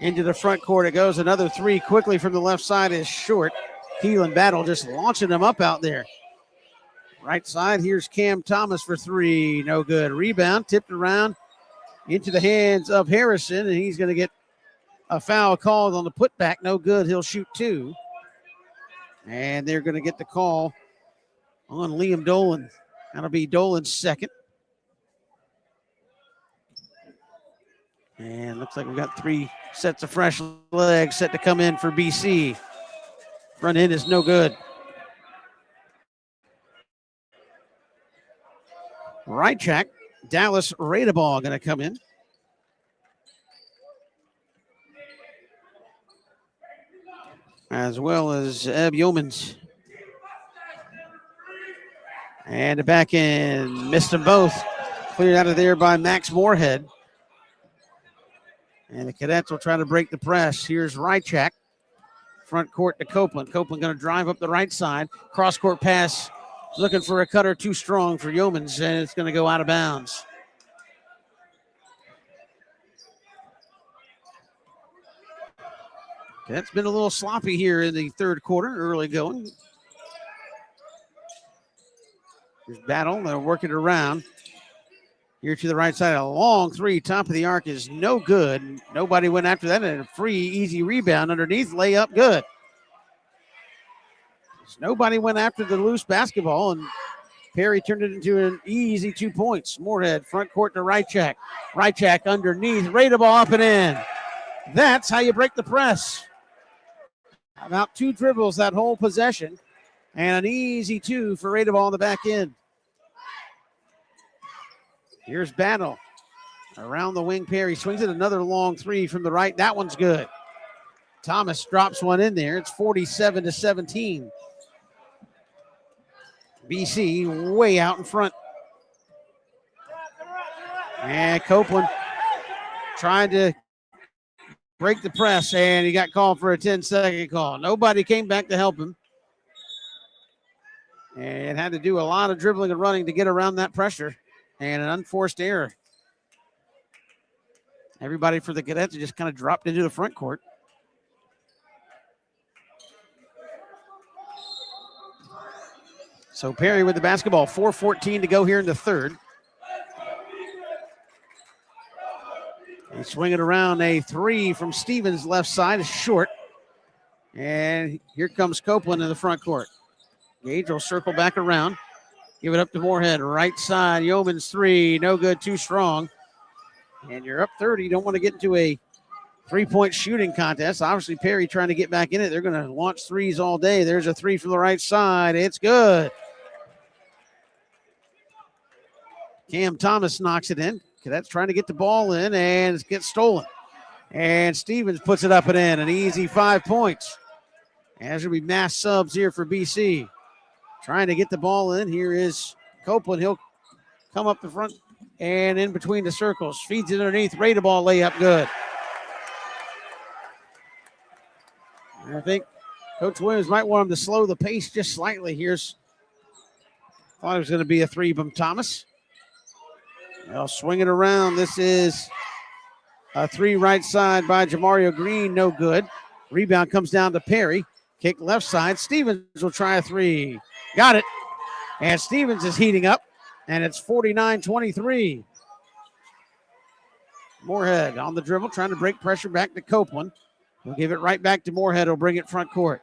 Speaker 1: Into the front court it goes. Another three quickly from the left side is short. Keelan Battle just launching them up out there. Right side, here's Cam Thomas for three. No good. Rebound, tipped around into the hands of Harrison, and he's going to get a foul called on the putback. No good. He'll shoot two. And they're going to get the call on Liam Dolan. That'll be Dolan's second. And looks like we've got three sets of fresh legs set to come in for BC. Front end is no good. Right check. Dallas Radeball going to come in. as well as Eb Yeomans. And the back end, missed them both. Cleared out of there by Max Moorhead. And the Cadets will try to break the press. Here's Rychak. Front court to Copeland. Copeland going to drive up the right side. Cross court pass. Looking for a cutter too strong for Yeomans, and it's going to go out of bounds. That's been a little sloppy here in the third quarter, early going. There's Battle. They'll work it around. Here to the right side, a long three, top of the arc is no good. Nobody went after that, and a free, easy rebound underneath, layup good. So nobody went after the loose basketball, and Perry turned it into an easy 2 points. Moorhead, front court to Rychak. Rychak underneath, rate the ball up and in. That's how you break the press. About 2 dribbles that whole possession, and an easy 2 for Radeball on the back end. Here's Battle. Around the wing, Perry swings it. Another long 3 from the right. That one's good. Thomas drops one in there. It's 47-17. BC way out in front. And Copeland trying to break the press, and he got called for a 10-second call. Nobody came back to help him. And had to do a lot of dribbling and running to get around that pressure. And an unforced error. Everybody for the Cadets just kind of dropped into the front court. So Perry with the basketball, 4:14 to go here in the third. They swing it around, a 3 from Stevens left side is short. And here comes Copeland in the front court. Gage will circle back around. Give it up to Moorhead, right side. Yeomans 3, no good, too strong. And you're up 30. You don't want to get into a 3-point shooting contest. Obviously, Perry trying to get back in it. They're going to launch threes all day. There's a 3 from the right side. It's good. Cam Thomas knocks it in. Cadets trying to get the ball in, and it gets stolen. And Stevens puts it up and in, an easy 5 points. And there's going to be mass subs here for BC. Trying to get the ball in. Here is Copeland. He'll come up the front and in between the circles. Feeds it underneath. Rate the ball layup good. And I think Coach Williams might want him to slow the pace just slightly. Thought it was going to be a 3 from Thomas. They'll swing it around. This is a 3 right side by Jamario Green. No good. Rebound comes down to Perry. Kick left side. Stevens will try a 3. Got it. And Stevens is heating up, and it's 49-23. Moorhead on the dribble, trying to break pressure back to Copeland. He'll give it right back to Moorhead. He'll bring it front court.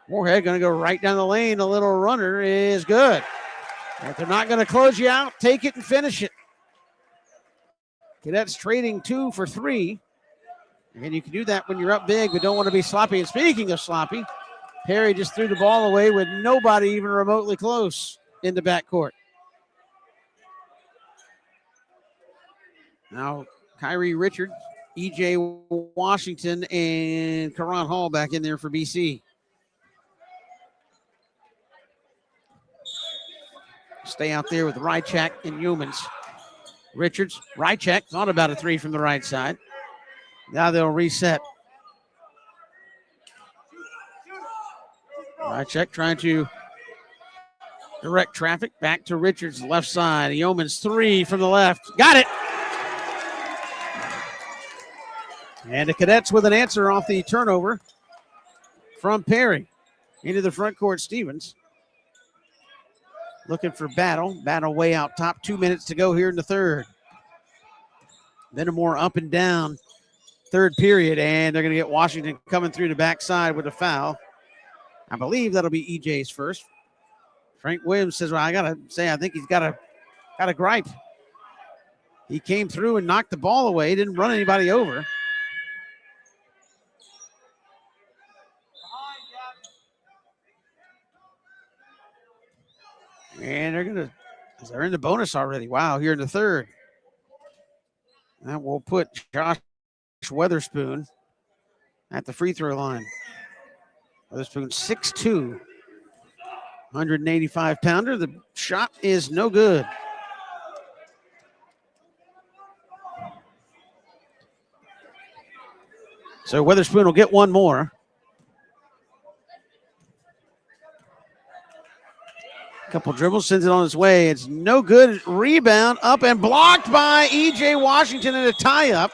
Speaker 1: Moorhead going to go right down the lane. A little runner is good. And if they're not going to close you out, take it and finish it. Cadets trading 2 for 3. And you can do that when you're up big, but don't want to be sloppy. And speaking of sloppy, Perry just threw the ball away with nobody even remotely close in the backcourt. Now, Kyrie Richard, E.J. Washington, and Karan Hall back in there for BC. Stay out there with Rychak and Yeomans. Richards, Rychak thought about a 3 from the right side. Now they'll reset. Rychak trying to direct traffic back to Richards' left side. Yeomans 3 from the left. Got it! And the Cadets with an answer off the turnover from Perry. Into the front court, Stevens. Looking for Battle. Battle way out top. 2 minutes to go here in the third. Benamore up and down third period, and they're going to get Washington coming through the backside with a foul. I believe that'll be EJ's first. Frank Williams says, well, I got to say, I think he's got a gripe. He came through and knocked the ball away, didn't run anybody over. And they're in the bonus already. Wow, here in the third. That will put Josh Weatherspoon at the free throw line. Weatherspoon 6'2", 185-pounder. The shot is no good. So Weatherspoon will get one more. Couple dribbles, sends it on his way. It's no good. Rebound up and blocked by E.J. Washington, and a tie-up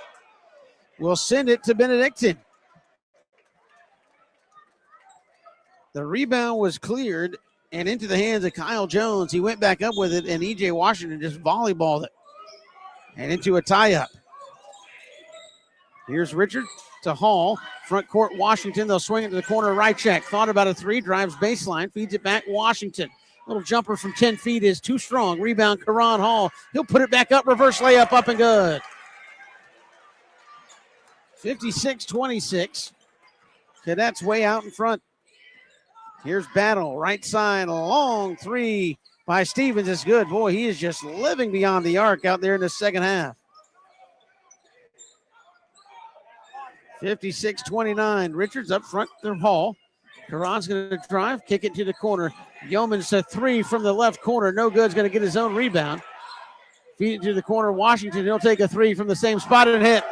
Speaker 1: will send it to Benedictine. The rebound was cleared and into the hands of Kyle Jones. He went back up with it, and E.J. Washington just volleyballed it and into a tie-up. Here's Richard to Hall. Front court, Washington. They'll swing it to the corner, right check. Thought about a three, drives baseline, feeds it back, Washington. Little jumper from 10 feet is too strong. Rebound, Karan Hall. He'll put it back up. Reverse layup up and good. 56-26. Cadets way out in front. Here's Battle. Right side. Long three by Stevens is good. Boy, he is just living beyond the arc out there in the second half. 56-29. Richards up front to Hall. Karan's going to drive, kick it to the corner. Yeoman's a three from the left corner. No good. Is going to get his own rebound. Feed it to the corner. Washington, he'll take a three from the same spot and hit.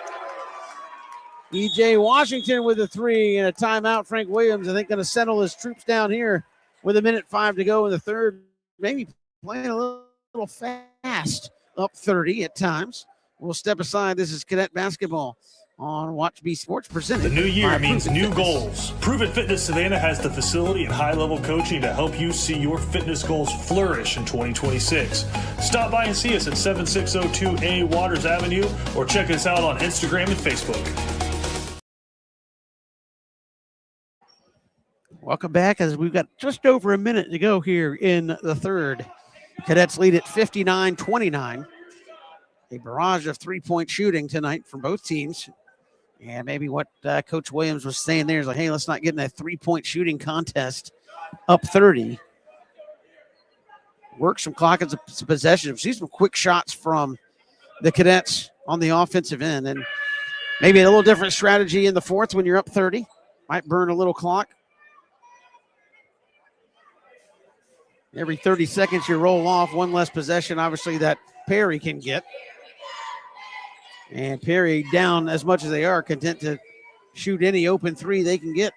Speaker 1: E.J. Washington with a three and a timeout. Frank Williams, I think, going to settle his troops down here with 1:05 to go in the third. Maybe playing a little fast, up 30 at times. We'll step aside. This is Cadet basketball on Watch B Sports presented.
Speaker 9: The new year means new goals. Proven Fitness Savannah has the facility and high-level coaching to help you see your fitness goals flourish in 2026. Stop by and see us at 7602A Waters Avenue or check us out on Instagram and Facebook.
Speaker 1: Welcome back as we've got just over a minute to go here in the third. Cadets lead at 59-29. A barrage of three-point shooting tonight from both teams. And maybe what Coach Williams was saying there is like, hey, let's not get in a three-point shooting contest up 30. Work some clock and some possession. See some quick shots from the Cadets on the offensive end. And maybe a little different strategy in the fourth when you're up 30. Might burn a little clock. Every 30 seconds you roll off, one less possession, obviously, that Perry can get. And Perry, down as much as they are, content to shoot any open three they can get.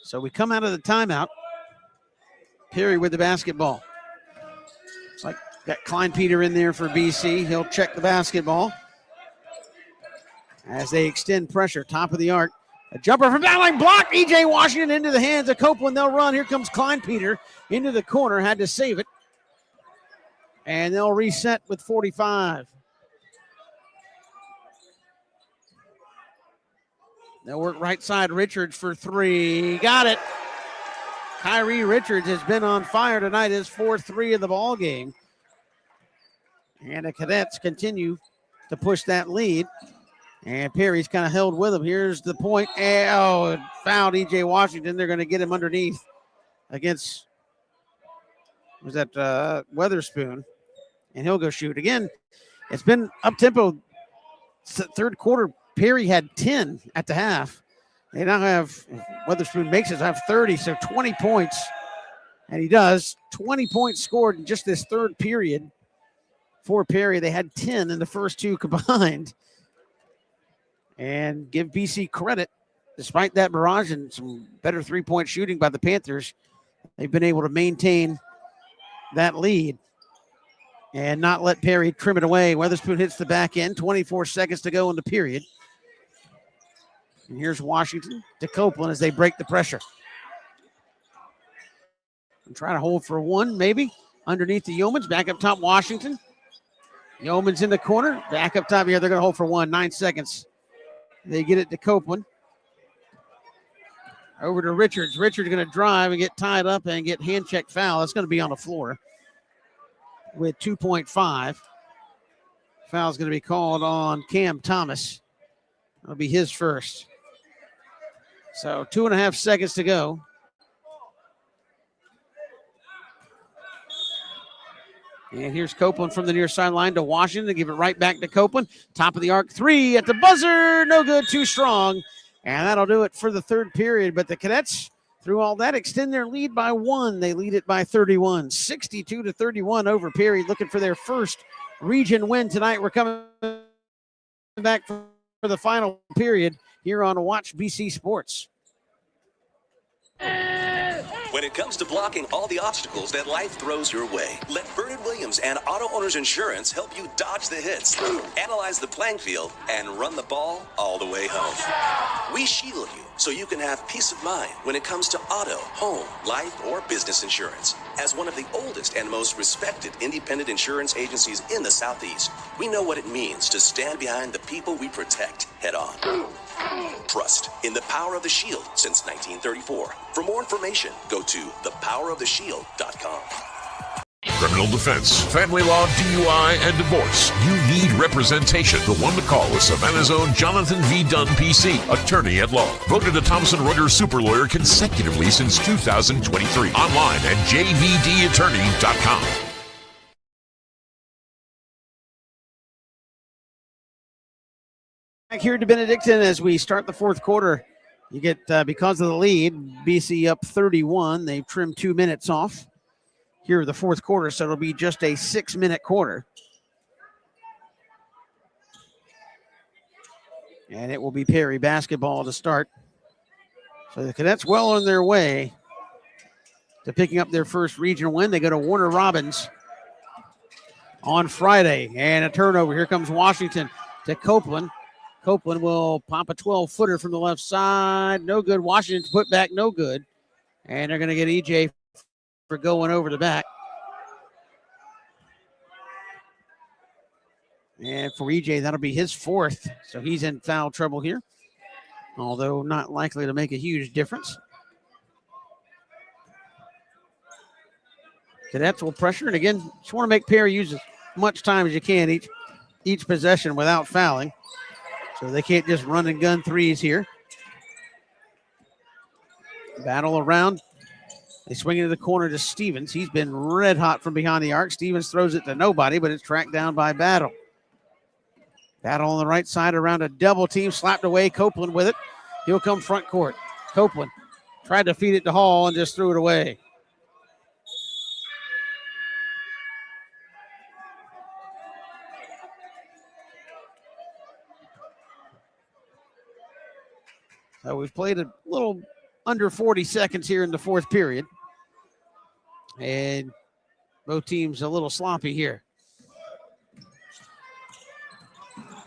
Speaker 1: So we come out of the timeout. Perry with the basketball. It's like got Kleinpeter in there for BC. He'll check the basketball as they extend pressure. Top of the arc. A jumper from down blocked. E.J. Washington into the hands of Copeland. They'll run. Here comes Kleinpeter into the corner. Had to save it. And they'll reset with 45. They'll work right side. Richards for three. Got it. Kyrie Richards has been on fire tonight. His 4-3 of the ball game. And the Cadets continue to push that lead. And Perry's kind of held with him. Here's the point. And, fouled E.J. Washington. They're going to get him underneath against, was that Weatherspoon? And he'll go shoot. Again, it's been up-tempo. Third quarter, Perry had 10 at the half. They now have, if Weatherspoon makes it, have 30, so 20 points. And he does. 20 points scored in just this third period for Perry. They had 10 in the first two combined. And give BC credit, despite that barrage and some better three-point shooting by the Panthers, they've been able to maintain that lead and not let Perry trim it away. Weatherspoon hits the back end, 24 seconds to go in the period. And here's Washington to Copeland as they break the pressure. And try to hold for one, maybe, underneath the Yeomans. Back up top, Washington. Yeomans in the corner. Back up top here, they're going to hold for 1, 9 seconds. They get it to Copeland. Over to Richards. Richards going to drive and get tied up and get hand check foul. That's going to be on the floor with 2.5. Foul's going to be called on Cam Thomas. That'll be his first. So 2.5 seconds to go. And here's Copeland from the near sideline to Washington to give it right back to Copeland. Top of the arc, 3 at the buzzer. No good, too strong. And that'll do it for the third period. But the Cadets, through all that, extend their lead by 1. They lead it by 31, 62-31 over Perry, looking for their first region win tonight. We're coming back for the final period here on Watch BC Sports.
Speaker 6: When it comes to blocking all the obstacles that life throws your way, let Vernon Williams and Auto Owners Insurance help you dodge the hits, analyze the playing field, and run the ball all the way home. We shield you so you can have peace of mind when it comes to auto, home, life, or business insurance. As one of the oldest and most respected independent insurance agencies in the Southeast, we know what it means to stand behind the people we protect head on. Trust in the power of the Shield since 1934. For more information, go to thepoweroftheshield.com.
Speaker 3: Criminal defense, family law, DUI, and divorce. You need representation. The one to call is Savannah's own Jonathan V. Dunn, PC, attorney at law. Voted a Thomson Reuters super lawyer consecutively since 2023. Online at jvdattorney.com.
Speaker 1: Back here to Benedictine as we start the fourth quarter. You get, because of the lead, BC up 31. They've trimmed 2 minutes off here the fourth quarter, so it'll be just a 6-minute quarter. And it will be Perry basketball to start. So the Cadets well on their way to picking up their first regional win. They go to Warner Robins on Friday. And a turnover. Here comes Washington to Copeland. Copeland will pop a 12-footer from the left side. No good. Washington's put back, no good. And they're going to get EJ for going over the back. And for EJ, that'll be his 4th. So he's in foul trouble here, although not likely to make a huge difference. Cadets will pressure. And again, just want to make Perry use as much time as you can each possession without fouling. So they can't just run and gun threes here. Battle around. They swing into the corner to Stevens. He's been red hot from behind the arc. Stevens throws it to nobody, but it's tracked down by Battle. Battle on the right side around a double team. Slapped away. Copeland with it. He'll come front court. Copeland tried to feed it to Hall and just threw it away. So we've played a little under 40 seconds here in the fourth period. And both teams a little sloppy here.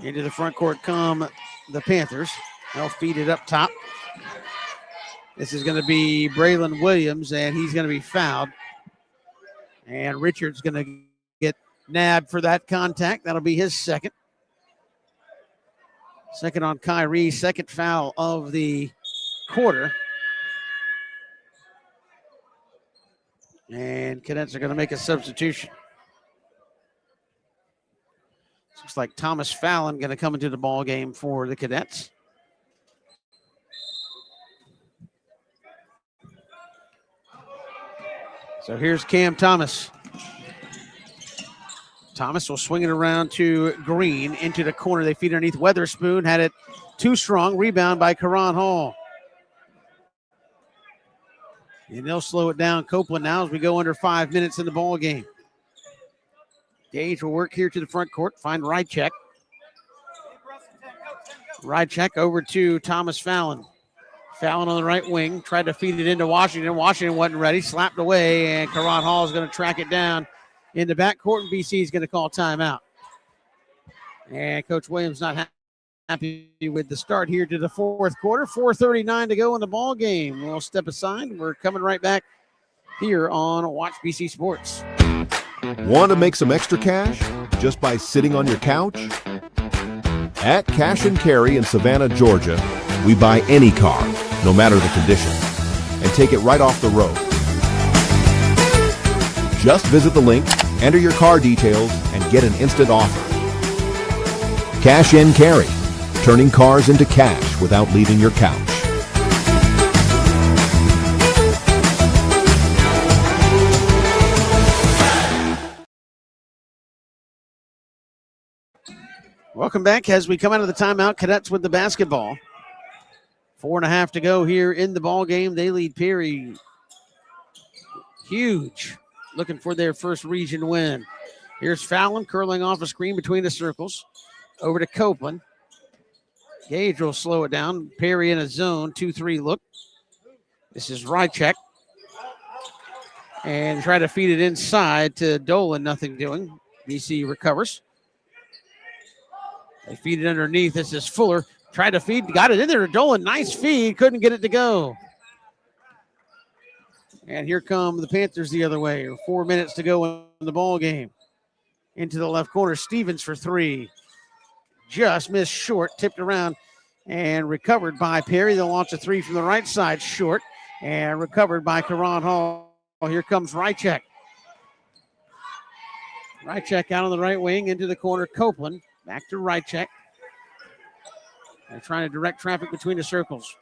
Speaker 1: Into the front court come the Panthers. They'll feed it up top. This is going to be Braylon Williams, and he's going to be fouled. And Richard's going to get nabbed for that contact. That'll be his second. Second on Kyrie, second foul of the quarter. And Cadets are going to make a substitution. Looks like Thomas Fallon going to come into the ball game for the Cadets. So here's Cam Thomas. Thomas will swing it around to Green into the corner. They feed underneath Weatherspoon. Had it too strong. Rebound by Karan Hall. And they'll slow it down. Copeland now as we go under 5 minutes in the ball game. Gage will work here to the front court. Find Rychek. Rychek over to Thomas Fallon. Fallon on the right wing. Tried to feed it into Washington. Washington wasn't ready. Slapped away. And Karan Hall is going to track it down in the backcourt, and BC is going to call timeout. And Coach Williams not happy with the start here to the fourth quarter. 4:39 to go in the ball game. We'll step aside. We're coming right back here on Watch BC Sports.
Speaker 11: Want to make some extra cash just by sitting on your couch? At Cash and Carry in Savannah, Georgia, we buy any car, no matter the condition, and take it right off the road. Just visit the link, enter your car details, and get an instant offer. Cash and Carry, turning cars into cash without leaving your couch.
Speaker 1: Welcome back as we come out of the timeout. Cadets with the basketball. 4.5 to go here in the ball game. They lead Perry huge, looking for their first region win. Here's Fallon curling off a screen between the circles. Over to Copeland. Gage will slow it down. Perry in a zone, 2-3 look. This is Rychek. And try to feed it inside to Dolan, nothing doing. BC recovers. They feed it underneath. This is Fuller. Tried to feed, got it in there to Dolan. Nice feed, couldn't get it to go. And here come the Panthers the other way. 4 minutes to go in the ball game. Into the left corner, Stevens for three. Just missed short, tipped around and recovered by Perry. They'll launch a three from the right side, short, and recovered by Karan Hall. Here comes Rychek. Rychek out on the right wing into the corner. Copeland back to Rychek. They're trying to direct traffic between the circles.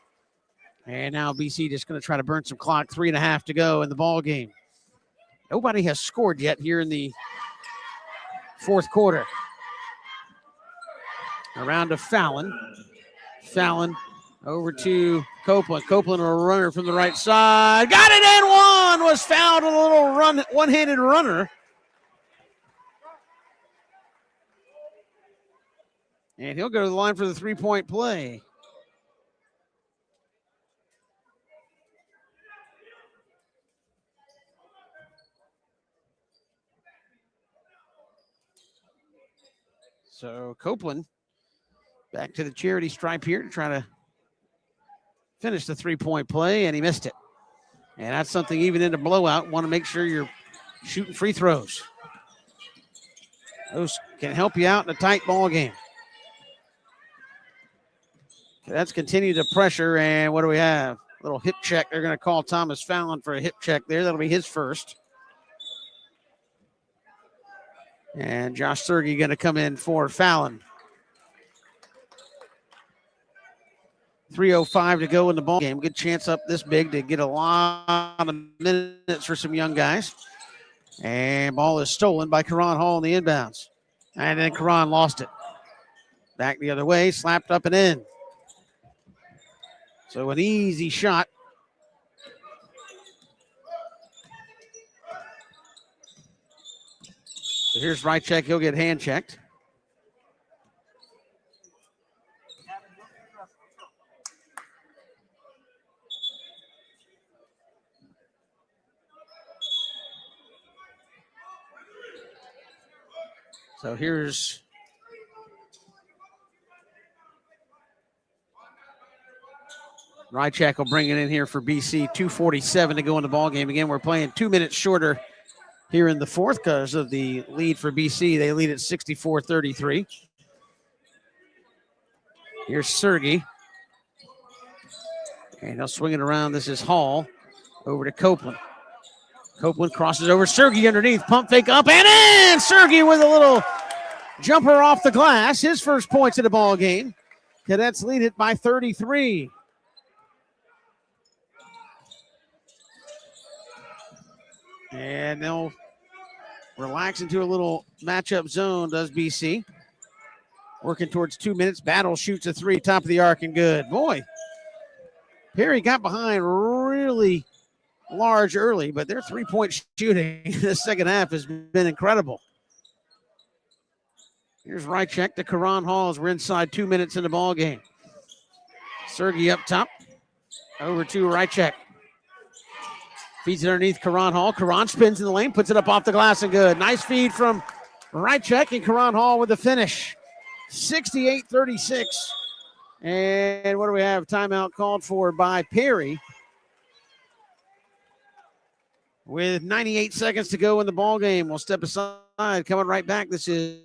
Speaker 1: And now BC just going to try to burn some clock. 3.5 to go in the ball game. Nobody has scored yet here in the fourth quarter. Around to Fallon. Fallon over to Copeland. Copeland, a runner from the right side. Got it in one. Was fouled on a little run, one-handed runner. And he'll go to the line for the three-point play. So Copeland back to the charity stripe here to try to finish the three-point play, and he missed it. And that's something even in a blowout, want to make sure you're shooting free throws. Those can help you out in a tight ball game. That's continued to pressure, and what do we have? A little hip check. They're going to call Thomas Fallon for a hip check there. That'll be his first. And Josh Sergey going to come in for Fallon. 3:05 to go in the ball game. Good chance up this big to get a lot of minutes for some young guys. And ball is stolen by Karan Hall in the inbounds. And then Karan lost it. Back the other way, slapped up and in. So an easy shot. So here's Rychek. He'll get hand checked. So here's Rychek will bring it in here for BC. 2:47 to go in the ball game. Again, we're playing 2 minutes shorter here in the fourth because of the lead for BC. They lead at 64-33. Here's Sergey. And he'll swing it around. This is Hall over to Copeland. Copeland crosses over. Sergey underneath. Pump fake up and in. Sergey with a little jumper off the glass. His first points in the ball game. Cadets lead it by 33. And they'll relax into a little matchup zone, does BC. Working towards 2 minutes. Battle shoots a three, top of the arc and good. Boy, Perry got behind really large early, but their three-point shooting in the second half has been incredible. Here's Rychek to Karan Hall as we're inside 2 minutes in the ball game. Sergey up top. Over to Rychek. Feeds it underneath Karan Hall. Karan spins in the lane, puts it up off the glass and good. Nice feed from Rychek and Karan Hall with the finish. 68-36. And what do we have? Timeout called for by Perry. With 98 seconds to go in the ball game. We'll step aside. Coming right back. This is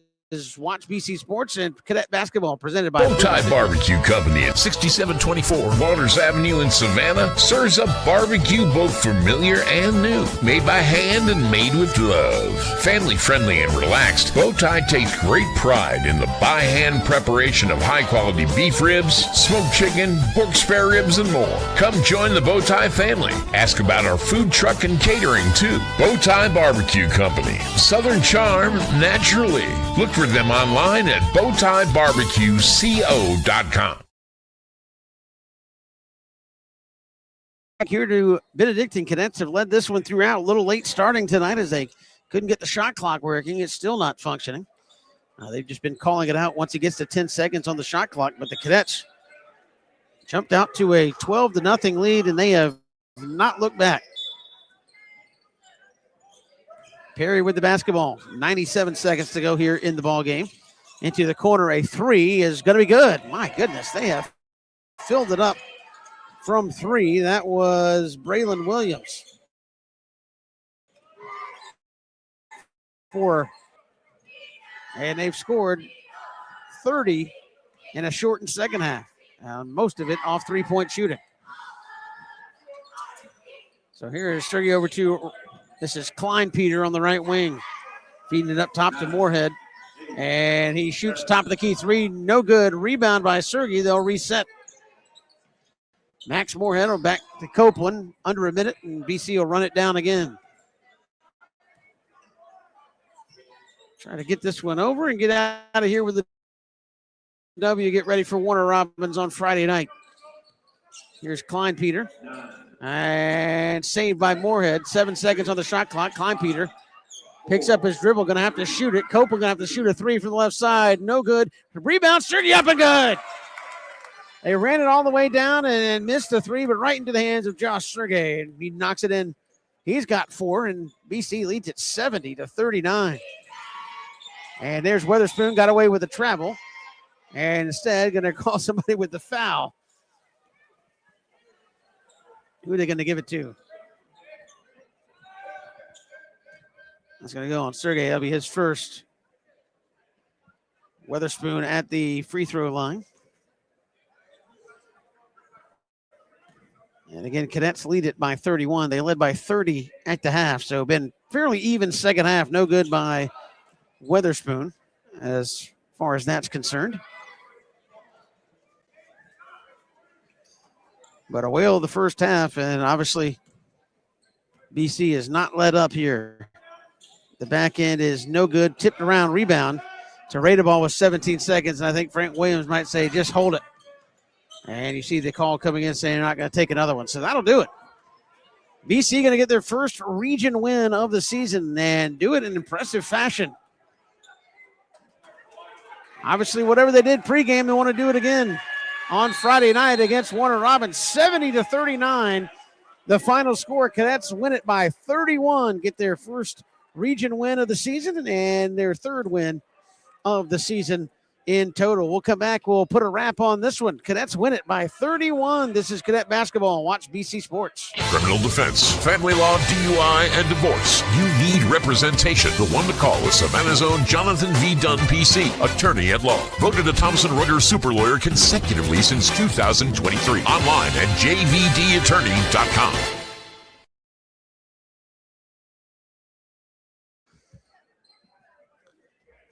Speaker 1: Watch BC Sports and Cadet Basketball presented by
Speaker 3: Bowtie Barbecue Company at 6724 Waters Avenue in Savannah serves up barbecue both familiar and new, made by hand and made with love. Family friendly and relaxed, Bowtie takes great pride in the by hand preparation of high quality beef ribs, smoked chicken, pork spare ribs, and more. Come join the Bowtie family. Ask about our food truck and catering too. Bowtie Barbecue Company, Southern charm naturally. Look for for them online at bowtiebarbecueco.com.
Speaker 1: Back here to Benedictine. Cadets have led this one throughout. A little late starting tonight as they couldn't get the shot clock working. It's still not functioning. They've just been calling it out once it gets to 10 seconds on the shot clock, but the Cadets jumped out to a 12-0 lead, and they have not looked back. Perry with the basketball. 97 seconds to go here in the ball game. Into the corner, a three is going to be good. My goodness, they have filled it up from three. That was Braylon Williams. And they've scored 30 in a shortened second half. Most of it off three-point shooting. So here is Sergey over to, this is Klein Peter on the right wing. Feeding it up top to Moorhead. And he shoots top of the key three. No good. Rebound by Sergey. They'll reset. Max Moorhead will back to Copeland. Under a minute, and BC will run it down again. Try to get this one over and get out of here with the W. Get ready for Warner Robins on Friday night. Here's Klein Peter. And saved by Moorhead. 7 seconds on the shot clock. Klein Peter picks up his dribble. Going to have to shoot it. Copeland going to have to shoot a three from the left side. No good. Rebound. Sergey up and good. They ran it all the way down and missed the three, but right into the hands of Josh Sergey. And he knocks it in. He's got four, and BC leads it 70-39. And there's Weatherspoon, got away with the travel. And instead, going to call somebody with the foul. Who are they going to give it to? That's going to go on Sergey. That'll be his first. Weatherspoon at the free throw line. And again, Cadets lead it by 31. They led by 30 at the half, so been fairly even second half. No good by Weatherspoon as far as that's concerned. But a whale of the first half, and obviously BC is not let up here. The back end is no good. Tipped around, rebound to Radeball with 17 seconds, and I think Frank Williams might say, just hold it. And you see the call coming in saying they're not going to take another one. So that'll do it. BC going to get their first region win of the season and do it in impressive fashion. Obviously, whatever they did pregame, they want to do it again on Friday night against Warner Robins. 70-39. The final score. Cadets win it by 31. Get their first region win of the season and their third win of the season in total. We'll come back. We'll put a wrap on this one. Cadets win it by 31. This is Cadet Basketball. Watch BC Sports.
Speaker 3: Criminal defense, family law, DUI, and divorce. You need representation. The one to call is Savannah's own Jonathan V. Dunn, PC, attorney at law. Voted a Thomson Reuters super lawyer consecutively since 2023. Online at jvdattorney.com.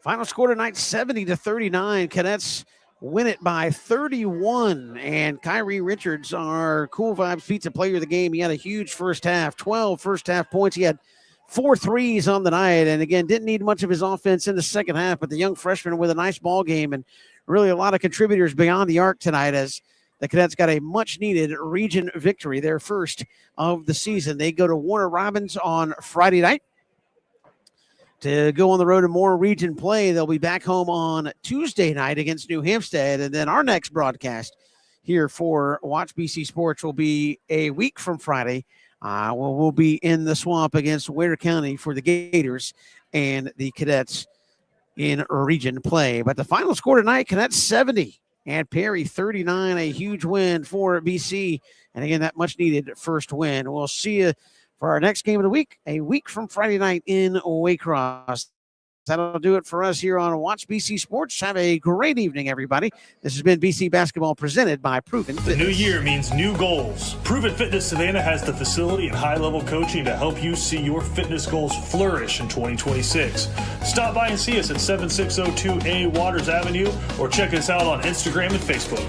Speaker 1: Final score tonight, 70-39. Cadets win it by 31. And Kyrie Richards, our Cool Vibes Pizza Player of the game, he had a huge first half, 12 first half points. He had 4 threes on the night. And again, didn't need much of his offense in the second half, but the young freshman with a nice ball game and really a lot of contributors beyond the arc tonight as the Cadets got a much-needed region victory, their first of the season. They go to Warner Robins on Friday night to go on the road to more region play. They'll be back home on Tuesday night against New Hampstead. And then our next broadcast here for Watch BC Sports will be a week from Friday. We'll be in the swamp against Ware County for the Gators and the Cadets in region play. But the final score tonight, Cadets 70 and Perry 39, a huge win for BC. And again, that much needed first win. We'll see you for our next game of the week, a week from Friday night in Waycross. That'll do it for us here on Watch BC Sports. Have a great evening, everybody. This has been BC Basketball presented by Proven Fitness.
Speaker 9: The new year means new goals. Proven Fitness Savannah has the facility and high-level coaching to help you see your fitness goals flourish in 2026. Stop by and see us at 7602A Waters Avenue or check us out on Instagram and Facebook.